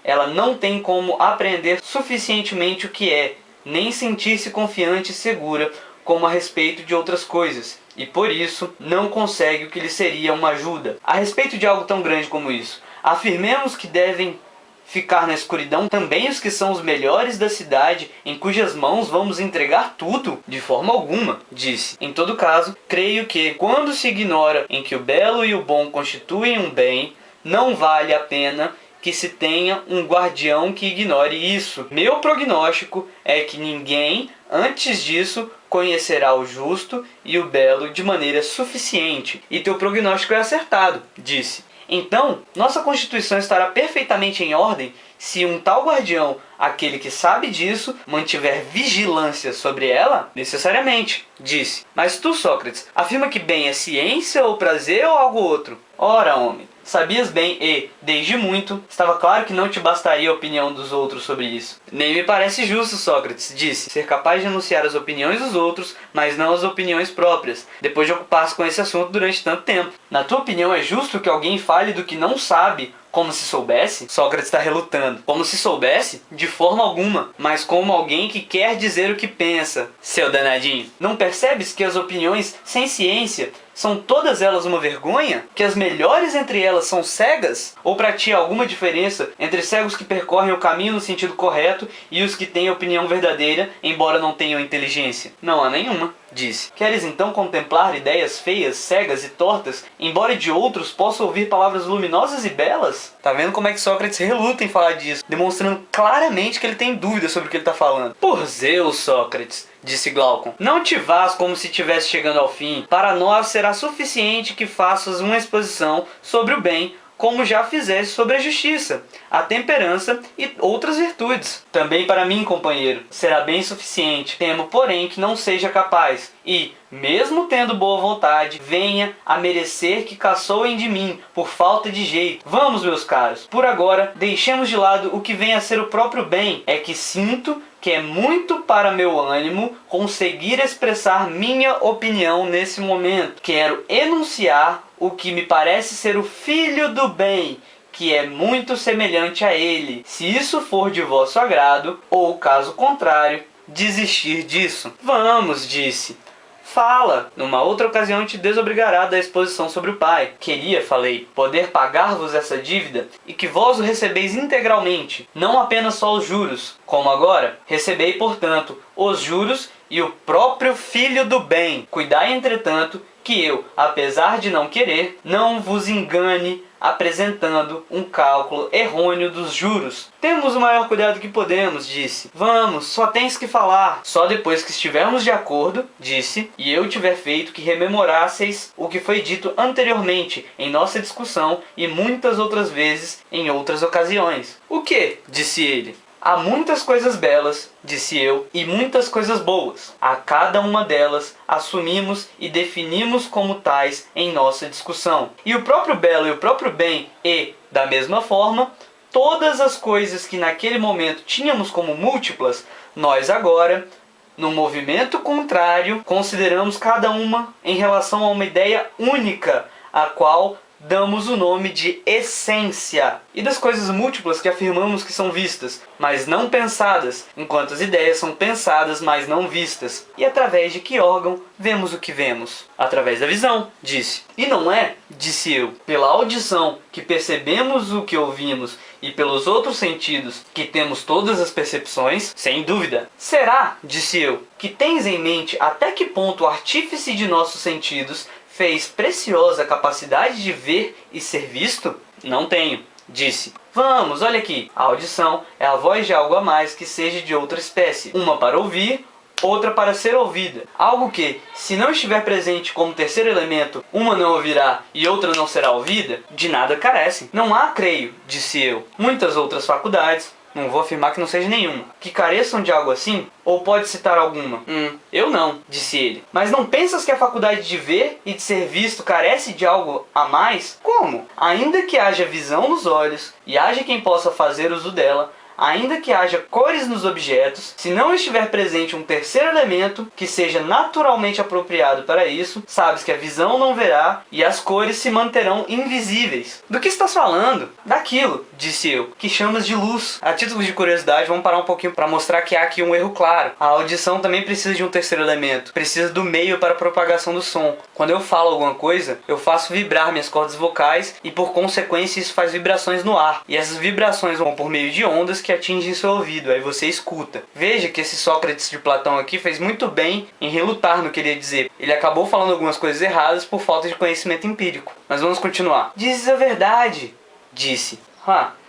ela não tem como apreender suficientemente o que é, nem sentir-se confiante e segura como a respeito de outras coisas, e por isso não consegue o que lhe seria uma ajuda. A respeito de algo tão grande como isso, afirmemos que devem ficar na escuridão também os que são os melhores da cidade, em cujas mãos vamos entregar tudo? De forma alguma, disse. Em todo caso, creio que, quando se ignora em que o belo e o bom constituem um bem, não vale a pena que se tenha um guardião que ignore isso. Meu prognóstico é que ninguém, antes disso, conhecerá o justo e o belo de maneira suficiente. E teu prognóstico é acertado, disse. Então, nossa Constituição estará perfeitamente em ordem se um tal guardião, aquele que sabe disso, mantiver vigilância sobre ela? Necessariamente, disse. Mas tu, Sócrates, afirma que bem é ciência ou prazer ou algo outro? Ora, homem, sabias bem e, desde muito, estava claro que não te bastaria a opinião dos outros sobre isso. Nem me parece justo, Sócrates, disse, ser capaz de enunciar as opiniões dos outros, mas não as opiniões próprias, depois de ocupar-se com esse assunto durante tanto tempo. Na tua opinião, é justo que alguém fale do que não sabe, como se soubesse? Sócrates está relutando. Como se soubesse? De forma alguma, mas como alguém que quer dizer o que pensa. Seu danadinho, não percebes que as opiniões sem ciência são todas elas uma vergonha? Que as melhores entre elas são cegas? Ou para ti há alguma diferença entre cegos que percorrem o caminho no sentido correto e os que têm opinião verdadeira, embora não tenham inteligência? Não há nenhuma, disse. Queres então contemplar ideias feias, cegas e tortas, embora de outros possa ouvir palavras luminosas e belas? Tá vendo como é que Sócrates reluta em falar disso, demonstrando claramente que ele tem dúvidas sobre o que ele está falando. Por Zeus, Sócrates, disse Glaucon, não te vás como se estivesse chegando ao fim. Para nós será suficiente que faças uma exposição sobre o bem, como já fizeste sobre a justiça, a temperança e outras virtudes. Também para mim, companheiro, será bem suficiente. Temo, porém, que não seja capaz, e, mesmo tendo boa vontade, venha a merecer que caçoem de mim, por falta de jeito. Vamos, meus caros, por agora, deixemos de lado o que vem a ser o próprio bem. É que sinto que é muito para meu ânimo conseguir expressar minha opinião nesse momento. Quero enunciar o que me parece ser o filho do bem, que é muito semelhante a ele, se isso for de vosso agrado, ou, caso contrário, desistir disso. Vamos, disse. Fala, numa outra ocasião te desobrigará da exposição sobre o Pai. Queria, falei, poder pagar-vos essa dívida, e que vós o recebeis integralmente, não apenas só os juros, como agora. Recebei, portanto, os juros e o próprio Filho do Bem. Cuidai, entretanto, que eu, apesar de não querer, não vos engane apresentando um cálculo errôneo dos juros. Temos o maior cuidado que podemos, disse. Vamos, só tens que falar. Só depois que estivermos de acordo, disse, e eu tiver feito que rememorasseis o que foi dito anteriormente em nossa discussão e muitas outras vezes em outras ocasiões. O que? Disse ele. Há muitas coisas belas, disse eu, e muitas coisas boas. A cada uma delas assumimos e definimos como tais em nossa discussão. E o próprio belo e o próprio bem e, da mesma forma, todas as coisas que naquele momento tínhamos como múltiplas, nós agora, no movimento contrário, consideramos cada uma em relação a uma ideia única, a qual damos o nome de essência. E das coisas múltiplas que afirmamos que são vistas, mas não pensadas, enquanto as ideias são pensadas, mas não vistas. E através de que órgão vemos o que vemos? Através da visão, disse. E não é, disse eu, pela audição que percebemos o que ouvimos e pelos outros sentidos que temos todas as percepções? Sem dúvida. Será, disse eu, que tens em mente até que ponto o artífice de nossos sentidos fez preciosa capacidade de ver e ser visto? Não tenho, disse. Vamos, olha aqui. A audição é a voz de algo a mais que seja de outra espécie. Uma para ouvir, outra para ser ouvida. Algo que, se não estiver presente como terceiro elemento, uma não ouvirá e outra não será ouvida, de nada carecem. Não há, creio, disse eu, muitas outras faculdades, não vou afirmar que não seja nenhuma, que careçam de algo assim? Ou pode citar alguma? Eu não, disse ele. Mas não pensas que a faculdade de ver e de ser visto carece de algo a mais? Como? Ainda que haja visão nos olhos, e haja quem possa fazer uso dela, ainda que haja cores nos objetos, se não estiver presente um terceiro elemento que seja naturalmente apropriado para isso, sabes que a visão não verá e as cores se manterão invisíveis. Do que estás falando? Daquilo, disse eu, que chamas de luz. A título de curiosidade, vamos parar um pouquinho para mostrar que há aqui um erro claro. A audição também precisa de um terceiro elemento, precisa do meio para a propagação do som. Quando eu falo alguma coisa, eu faço vibrar minhas cordas vocais e por consequência isso faz vibrações no ar. E essas vibrações vão por meio de ondas que atingem seu ouvido, aí você escuta. Veja que esse Sócrates de Platão aqui fez muito bem em relutar no que ele ia dizer. Ele acabou falando algumas coisas erradas por falta de conhecimento empírico. Mas vamos continuar. Dizes a verdade, disse.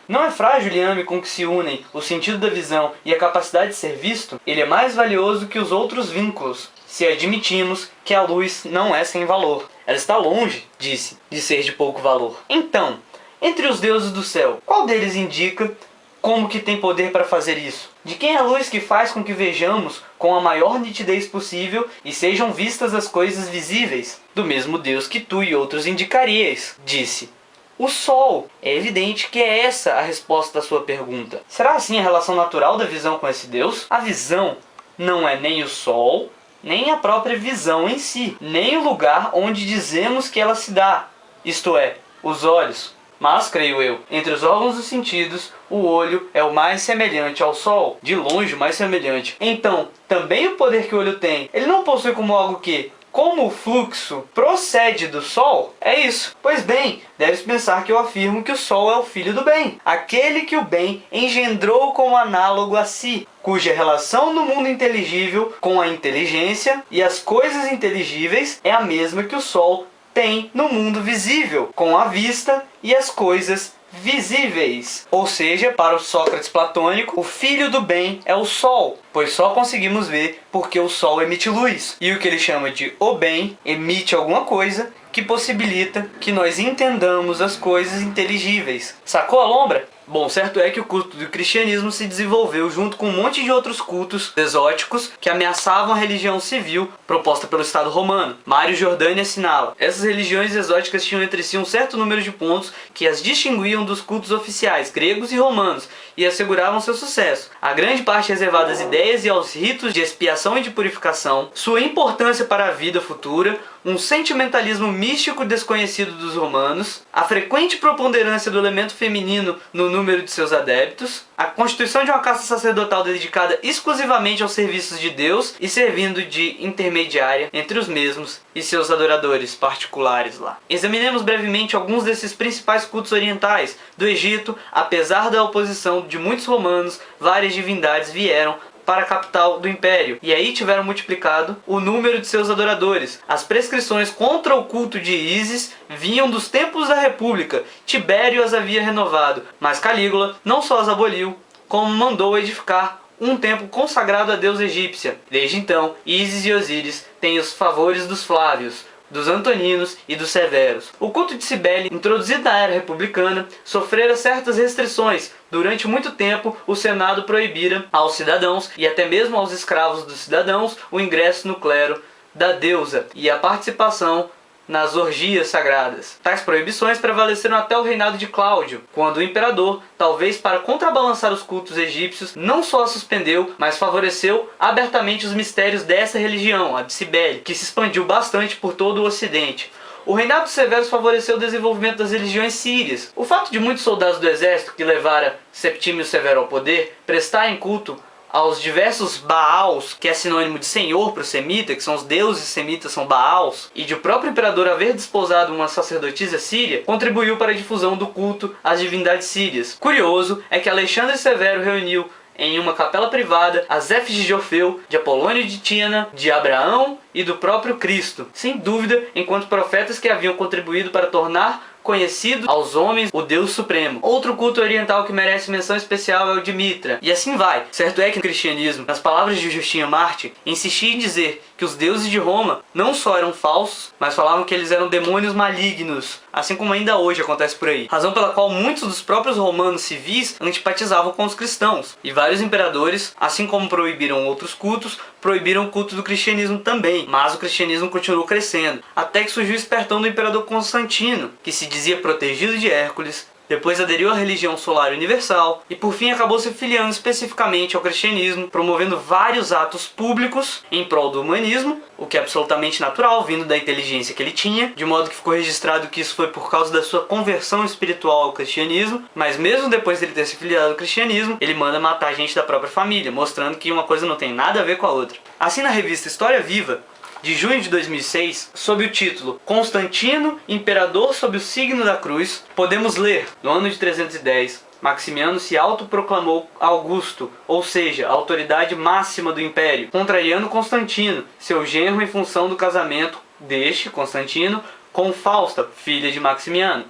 Não é frágil o liame com que se unem o sentido da visão e a capacidade de ser visto? Ele é mais valioso que os outros vínculos, se admitimos que a luz não é sem valor. Ela está longe, disse, de ser de pouco valor. Então, entre os deuses do céu, qual deles indica como que tem poder para fazer isso? De quem é a luz que faz com que vejamos com a maior nitidez possível e sejam vistas as coisas visíveis? Do mesmo Deus que tu e outros indicaríeis, disse. O Sol. É evidente que é essa a resposta da sua pergunta. Será assim a relação natural da visão com esse Deus? A visão não é nem o Sol, nem a própria visão em si, nem o lugar onde dizemos que ela se dá, isto é, os olhos. Mas, creio eu, entre os órgãos dos sentidos, o olho é o mais semelhante ao Sol, de longe o mais semelhante. Então, também o poder que o olho tem, ele não possui como algo que, como o fluxo procede do Sol, é isso. Pois bem, deves pensar que eu afirmo que o Sol é o filho do bem, aquele que o bem engendrou como análogo a si, cuja relação no mundo inteligível com a inteligência e as coisas inteligíveis é a mesma que o Sol tem no mundo visível, com a vista e as coisas visíveis. Ou seja, para o Sócrates platônico, o filho do bem é o Sol, pois só conseguimos ver porque o Sol emite luz. E o que ele chama de o bem emite alguma coisa que possibilita que nós entendamos as coisas inteligíveis. Sacou a lombra? Bom, certo é que o culto do cristianismo se desenvolveu junto com um monte de outros cultos exóticos que ameaçavam a religião civil proposta pelo Estado romano. Mário Giordani assinala: essas religiões exóticas tinham entre si um certo número de pontos que as distinguiam dos cultos oficiais gregos e romanos e asseguravam seu sucesso. A grande parte reservada às ideias e aos ritos de expiação e de purificação, sua importância para a vida futura, um sentimentalismo místico desconhecido dos romanos, a frequente preponderância do elemento feminino no número de seus adeptos, a constituição de uma casta sacerdotal dedicada exclusivamente aos serviços de Deus e servindo de intermediária entre os mesmos e seus adoradores particulares lá. Examinemos brevemente alguns desses principais cultos orientais. Do Egito, apesar da oposição de muitos romanos, várias divindades vieram para a capital do império, e aí tiveram multiplicado o número de seus adoradores. As prescrições contra o culto de Ísis vinham dos tempos da República. Tibério as havia renovado, mas Calígula não só as aboliu, como mandou edificar um templo consagrado à deusa egípcia. Desde então, Ísis e Osíris têm os favores dos Flávios, dos Antoninos e dos Severos. O culto de Cibele, introduzido na era republicana, sofrera certas restrições. Durante muito tempo, o Senado proibira aos cidadãos e até mesmo aos escravos dos cidadãos o ingresso no clero da deusa e a participação nas orgias sagradas. Tais proibições prevaleceram até o reinado de Cláudio, quando o imperador, talvez para contrabalançar os cultos egípcios, não só a suspendeu, mas favoreceu abertamente os mistérios dessa religião, a de Cibele, que se expandiu bastante por todo o ocidente. O reinado dos Severos favoreceu o desenvolvimento das religiões sírias. O fato de muitos soldados do exército que levara Septímio Severo ao poder prestarem culto aos diversos Baals, que é sinônimo de senhor para o semita, que são os deuses semitas, são Baals, e de o próprio imperador haver desposado uma sacerdotisa síria, contribuiu para a difusão do culto às divindades sírias. Curioso é que Alexandre Severo reuniu em uma capela privada as efígies de Orfeu, de Apolônio de Tiana, de Abraão e do próprio Cristo, sem dúvida enquanto profetas que haviam contribuído para tornar conhecido aos homens o Deus Supremo. Outro culto oriental que merece menção especial é o de Mitra. E assim vai. Certo é que no cristianismo, nas palavras de Justin Martyr, insistia em dizer que os deuses de Roma não só eram falsos, mas falavam que eles eram demônios malignos, assim como ainda hoje acontece por aí. Razão pela qual muitos dos próprios romanos civis antipatizavam com os cristãos. E vários imperadores, assim como proibiram outros cultos, proibiram o culto do cristianismo também. Mas o cristianismo continuou crescendo, até que surgiu o espertão do imperador Constantino, que se dizia protegido de Hércules, depois aderiu à religião solar universal e por fim acabou se filiando especificamente ao cristianismo, promovendo vários atos públicos em prol do humanismo, o que é absolutamente natural, vindo da inteligência que ele tinha, de modo que ficou registrado que isso foi por causa da sua conversão espiritual ao cristianismo, mas mesmo depois dele ter se filiado ao cristianismo, ele manda matar gente da própria família, mostrando que uma coisa não tem nada a ver com a outra. Assim, na revista História Viva, de junho de 2006, sob o título Constantino, Imperador sob o signo da cruz, podemos ler, no ano de 310, Maximiano se autoproclamou Augusto, ou seja, a autoridade máxima do império, contrariando Constantino, seu genro em função do casamento deste, Constantino, com Fausta, filha de Maximiano.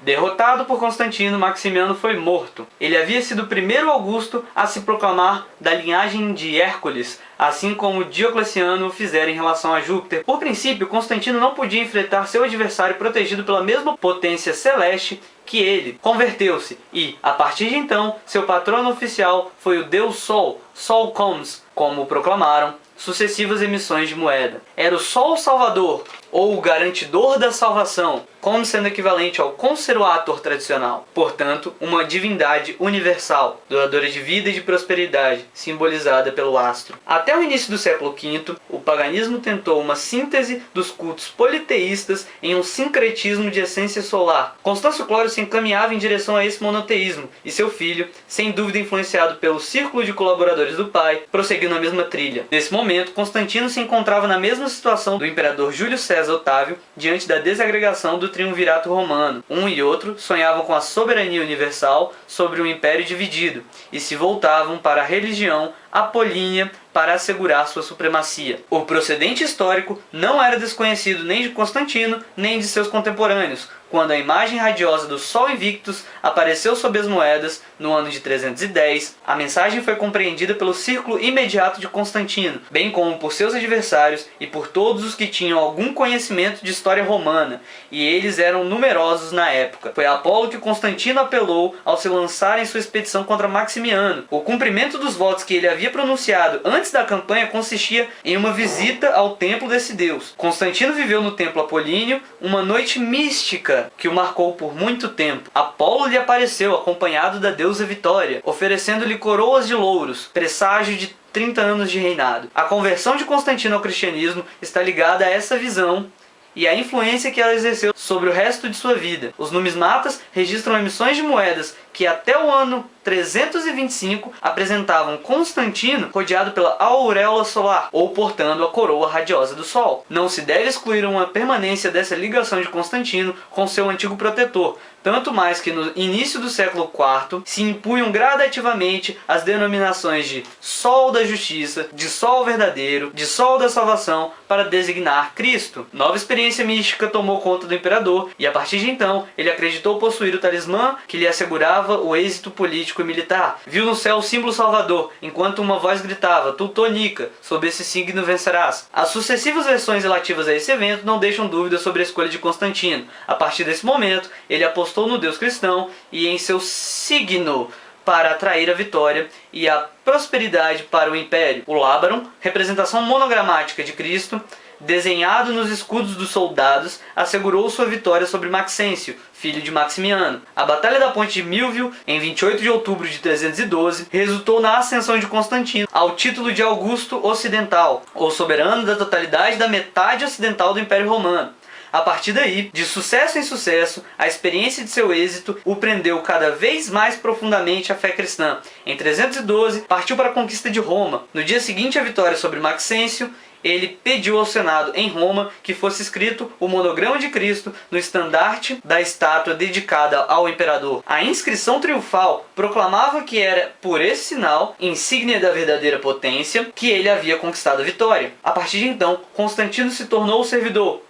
Derrotado por Constantino, Maximiano foi morto. Ele havia sido o primeiro Augusto a se proclamar da linhagem de Hércules, assim como Diocleciano o fizera em relação a Júpiter. Por princípio, Constantino não podia enfrentar seu adversário protegido pela mesma potência celeste que ele. Converteu-se e, a partir de então, seu patrono oficial foi o deus Sol, Sol Comes, como o proclamaram sucessivas emissões de moeda. Era o Sol Salvador, ou o garantidor da salvação, como sendo equivalente ao conservator tradicional. Portanto, uma divindade universal, doadora de vida e de prosperidade, simbolizada pelo astro. Até o início do século V, o paganismo tentou uma síntese dos cultos politeístas em um sincretismo de essência solar. Constâncio Clório se encaminhava em direção a esse monoteísmo, e seu filho, sem dúvida influenciado pelo círculo de colaboradores do pai, prosseguiu na mesma trilha. Nesse momento, Constantino se encontrava na mesma situação do imperador Júlio César Otávio diante da desagregação do triunvirato romano. Um e outro sonhavam com a soberania universal sobre um império dividido e se voltavam para a religião apolínea para assegurar sua supremacia. O procedente histórico não era desconhecido nem de Constantino nem de seus contemporâneos, quando a imagem radiosa do Sol Invictus apareceu sob as moedas no ano de 310, a mensagem foi compreendida pelo círculo imediato de Constantino, bem como por seus adversários e por todos os que tinham algum conhecimento de história romana, e eles eram numerosos na época. Foi a Apolo que Constantino apelou ao se lançar em sua expedição contra Maximiano. O cumprimento dos votos que ele havia pronunciado antes da campanha consistia em uma visita ao templo desse deus. Constantino viveu no templo apolíneo uma noite mística que o marcou por muito tempo. Apolo lhe apareceu acompanhado da deusa Vitória, oferecendo-lhe coroas de louros, presságio de 30 anos de reinado. A conversão de Constantino ao cristianismo está ligada a essa visão e a influência que ela exerceu sobre o resto de sua vida. Os numismatas registram emissões de moedas que até o ano 325 apresentavam Constantino rodeado pela auréola solar, ou portando a coroa radiosa do Sol. Não se deve excluir uma permanência dessa ligação de Constantino com seu antigo protetor, tanto mais que no início do século IV se impunham gradativamente as denominações de Sol da Justiça, de Sol Verdadeiro, de Sol da Salvação para designar Cristo. Nova experiência mística tomou conta do imperador e a partir de então ele acreditou possuir o talismã que lhe assegurava o êxito político e militar. Viu no céu o símbolo salvador, enquanto uma voz gritava: "Tu tonica, sob esse signo vencerás". As sucessivas versões relativas a esse evento não deixam dúvida sobre a escolha de Constantino. A partir desse momento, ele apostou no Deus cristão e em seu signo para atrair a vitória e a prosperidade para o império. O lábaron, representação monogramática de Cristo, desenhado nos escudos dos soldados, assegurou sua vitória sobre Maxêncio, filho de Maximiano. A Batalha da Ponte de Milvio, em 28 de outubro de 312, resultou na ascensão de Constantino ao título de Augusto Ocidental, ou soberano da totalidade da metade ocidental do Império Romano. A partir daí, de sucesso em sucesso, a experiência de seu êxito o prendeu cada vez mais profundamente à fé cristã. Em 312, partiu para a conquista de Roma. No dia seguinte à vitória sobre Maxêncio, ele pediu ao Senado em Roma que fosse escrito o monograma de Cristo no estandarte da estátua dedicada ao imperador. A inscrição triunfal proclamava que era por esse sinal, insígnia da verdadeira potência, que ele havia conquistado a vitória. A partir de então, Constantino se tornou o servidor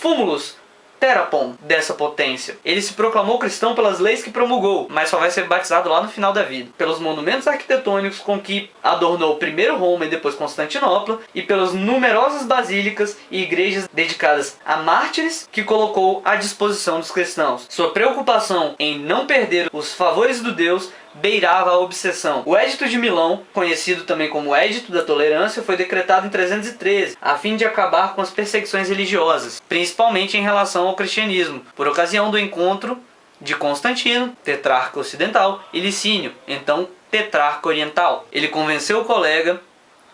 Fúmulus terapon dessa potência. Ele se proclamou cristão pelas leis que promulgou, mas só vai ser batizado lá no final da vida. Pelos monumentos arquitetônicos com que adornou primeiro Roma e depois Constantinopla, e pelas numerosas basílicas e igrejas dedicadas a mártires que colocou à disposição dos cristãos. Sua preocupação em não perder os favores do Deus beirava a obsessão. O Edito de Milão, conhecido também como Edito da Tolerância, foi decretado em 313, a fim de acabar com as perseguições religiosas, principalmente em relação ao cristianismo, por ocasião do encontro de Constantino, tetrarca ocidental, e Licínio, então tetrarca oriental. Ele convenceu o colega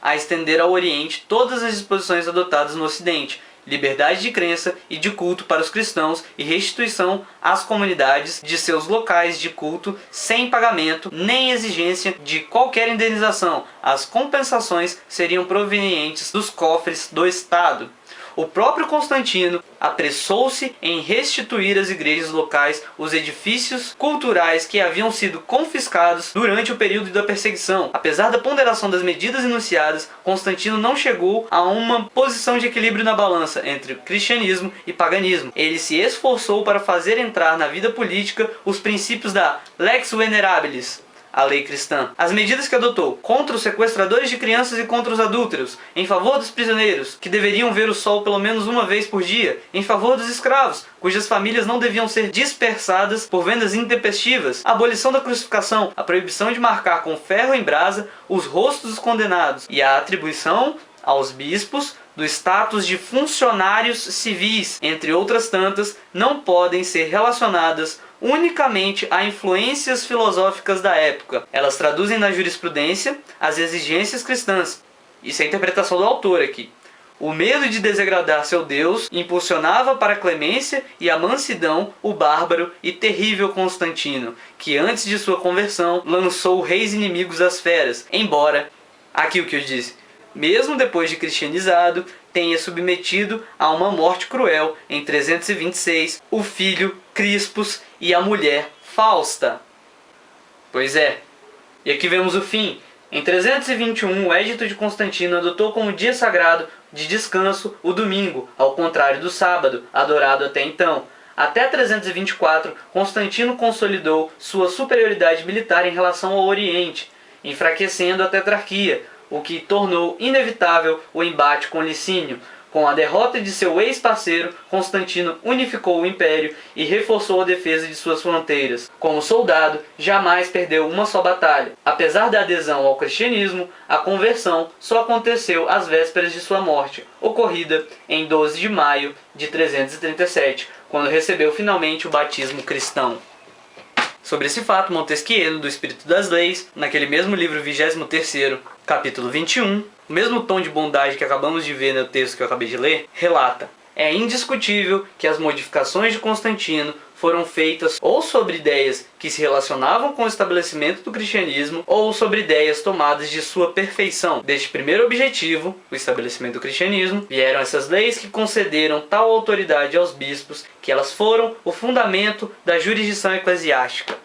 a estender ao Oriente todas as disposições adotadas no Ocidente, liberdade de crença e de culto para os cristãos e restituição às comunidades de seus locais de culto sem pagamento nem exigência de qualquer indenização. As compensações seriam provenientes dos cofres do Estado. O próprio Constantino apressou-se em restituir às igrejas locais os edifícios culturais que haviam sido confiscados durante o período da perseguição. Apesar da ponderação das medidas enunciadas, Constantino não chegou a uma posição de equilíbrio na balança entre cristianismo e paganismo. Ele se esforçou para fazer entrar na vida política os princípios da Lex Venerabilis, a lei cristã. As medidas que adotou contra os sequestradores de crianças e contra os adúlteros, em favor dos prisioneiros, que deveriam ver o sol pelo menos uma vez por dia, em favor dos escravos, cujas famílias não deviam ser dispersadas por vendas intempestivas, a abolição da crucificação, a proibição de marcar com ferro em brasa os rostos dos condenados e a atribuição aos bispos do status de funcionários civis, entre outras tantas, não podem ser relacionadas unicamente a influências filosóficas da época. Elas traduzem na jurisprudência as exigências cristãs. Isso é a interpretação do autor aqui. O medo de desagradar seu Deus impulsionava para a clemência e a mansidão o bárbaro e terrível Constantino, que antes de sua conversão lançou reis inimigos às feras, embora, aqui o que eu disse, mesmo depois de cristianizado, tenha submetido a uma morte cruel em 326 o filho Crispus e a mulher Fausta. Pois é, e aqui vemos o fim. Em 321, o Edito de Constantino adotou como dia sagrado de descanso o domingo, ao contrário do sábado, adorado até então. Até 324, Constantino consolidou sua superioridade militar em relação ao Oriente, enfraquecendo a tetrarquia, o que tornou inevitável o embate com Licínio. Com a derrota de seu ex-parceiro, Constantino unificou o império e reforçou a defesa de suas fronteiras. Como soldado, jamais perdeu uma só batalha. Apesar da adesão ao cristianismo, a conversão só aconteceu às vésperas de sua morte, ocorrida em 12 de maio de 337, quando recebeu finalmente o batismo cristão. Sobre esse fato, Montesquieu, do Espírito das Leis, naquele mesmo livro 23º, capítulo 21, o mesmo tom de bondade que acabamos de ver no texto que eu acabei de ler, relata: é indiscutível que as modificações de Constantino foram feitas ou sobre ideias que se relacionavam com o estabelecimento do cristianismo ou sobre ideias tomadas de sua perfeição. Deste primeiro objetivo, o estabelecimento do cristianismo, vieram essas leis que concederam tal autoridade aos bispos que elas foram o fundamento da jurisdição eclesiástica.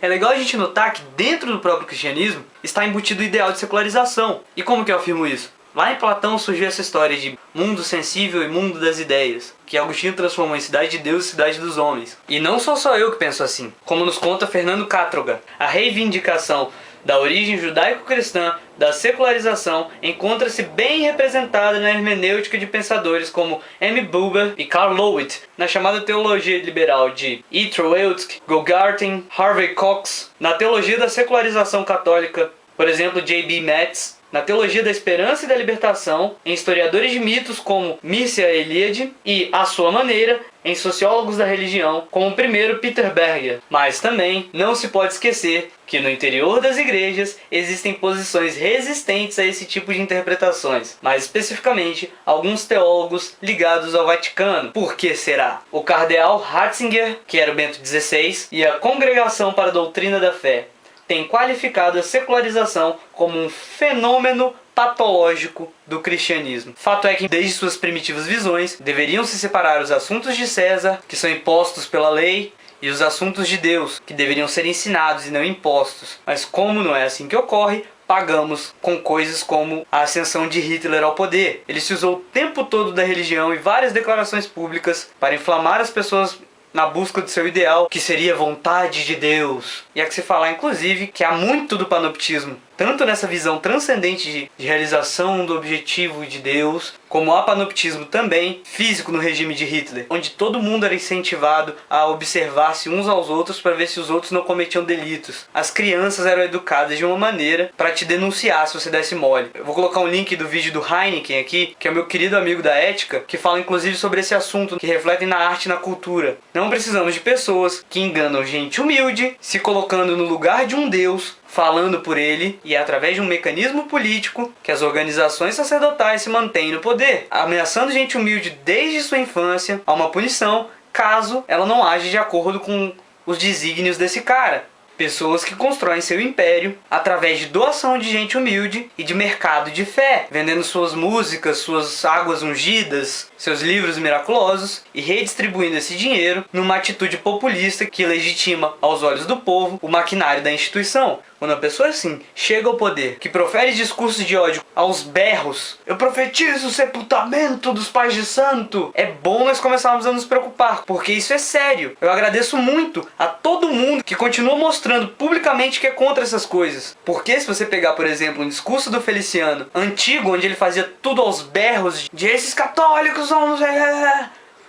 É legal a gente notar que dentro do próprio cristianismo está embutido o ideal de secularização. E como que eu afirmo isso? Lá em Platão surgiu essa história de mundo sensível e mundo das ideias, que Agostinho transformou em cidade de Deus e cidade dos homens. E não sou só eu que penso assim. Como nos conta Fernando Cátroga, a reivindicação da origem judaico-cristã da secularização encontra-se bem representada na hermenêutica de pensadores como M. Buber e Karl Lowith, na chamada teologia liberal de E. Trowelsk, Gogarten, Harvey Cox, na teologia da secularização católica, por exemplo, J.B. Metz, na teologia da esperança e da libertação, em historiadores de mitos como Mircea Eliade e, à sua maneira, em sociólogos da religião, como o primeiro Peter Berger. Mas também não se pode esquecer que no interior das igrejas existem posições resistentes a esse tipo de interpretações, mais especificamente alguns teólogos ligados ao Vaticano. Por que será? O cardeal Ratzinger, que era o Bento XVI, e a Congregação para a Doutrina da Fé tem qualificado a secularização como um fenômeno patológico do cristianismo. Fato é que, desde suas primitivas visões, deveriam se separar os assuntos de César, que são impostos pela lei, e os assuntos de Deus, que deveriam ser ensinados e não impostos. Mas como não é assim que ocorre, pagamos com coisas como a ascensão de Hitler ao poder. Ele se usou o tempo todo da religião e várias declarações públicas para inflamar as pessoas na busca do seu ideal, que seria a vontade de Deus. E há que se falar, inclusive, que há muito do panoptismo, tanto nessa visão transcendente de realização do objetivo de Deus, como há panoptismo também físico no regime de Hitler, onde todo mundo era incentivado a observar-se uns aos outros para ver se os outros não cometiam delitos. As crianças eram educadas de uma maneira para te denunciar se você desse mole. Eu vou colocar um link do vídeo do Heineken aqui, que é o meu querido amigo da ética, que fala inclusive sobre esse assunto, que refletem na arte e na cultura. Não precisamos de pessoas que enganam gente humilde, se colocando no lugar de um Deus, falando por ele, e é através de um mecanismo político que as organizações sacerdotais se mantêm no poder, ameaçando gente humilde desde sua infância a uma punição caso ela não age de acordo com os desígnios desse cara. Pessoas que constroem seu império através de doação de gente humilde e de mercado de fé, vendendo suas músicas, suas águas ungidas, seus livros miraculosos e redistribuindo esse dinheiro numa atitude populista que legitima aos olhos do povo o maquinário da instituição. Quando a pessoa assim chega ao poder, que profere discursos de ódio aos berros, eu profetizo o sepultamento dos pais de santo, é bom nós começarmos a nos preocupar, porque isso é sério. Eu agradeço muito a todo mundo que continua mostrando publicamente que é contra essas coisas. Porque se você pegar, por exemplo, um discurso do Feliciano antigo, onde ele fazia tudo aos berros de esses católicos vão...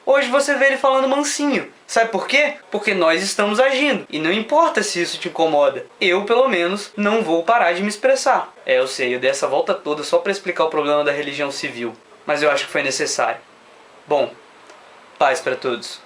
Hoje você vê ele falando mansinho. Sabe por quê? Porque nós estamos agindo. E não importa se isso te incomoda. Eu, pelo menos, não vou parar de me expressar. Eu sei, eu dei essa volta toda só para explicar o problema da religião civil. Mas eu acho que foi necessário. Bom, paz para todos.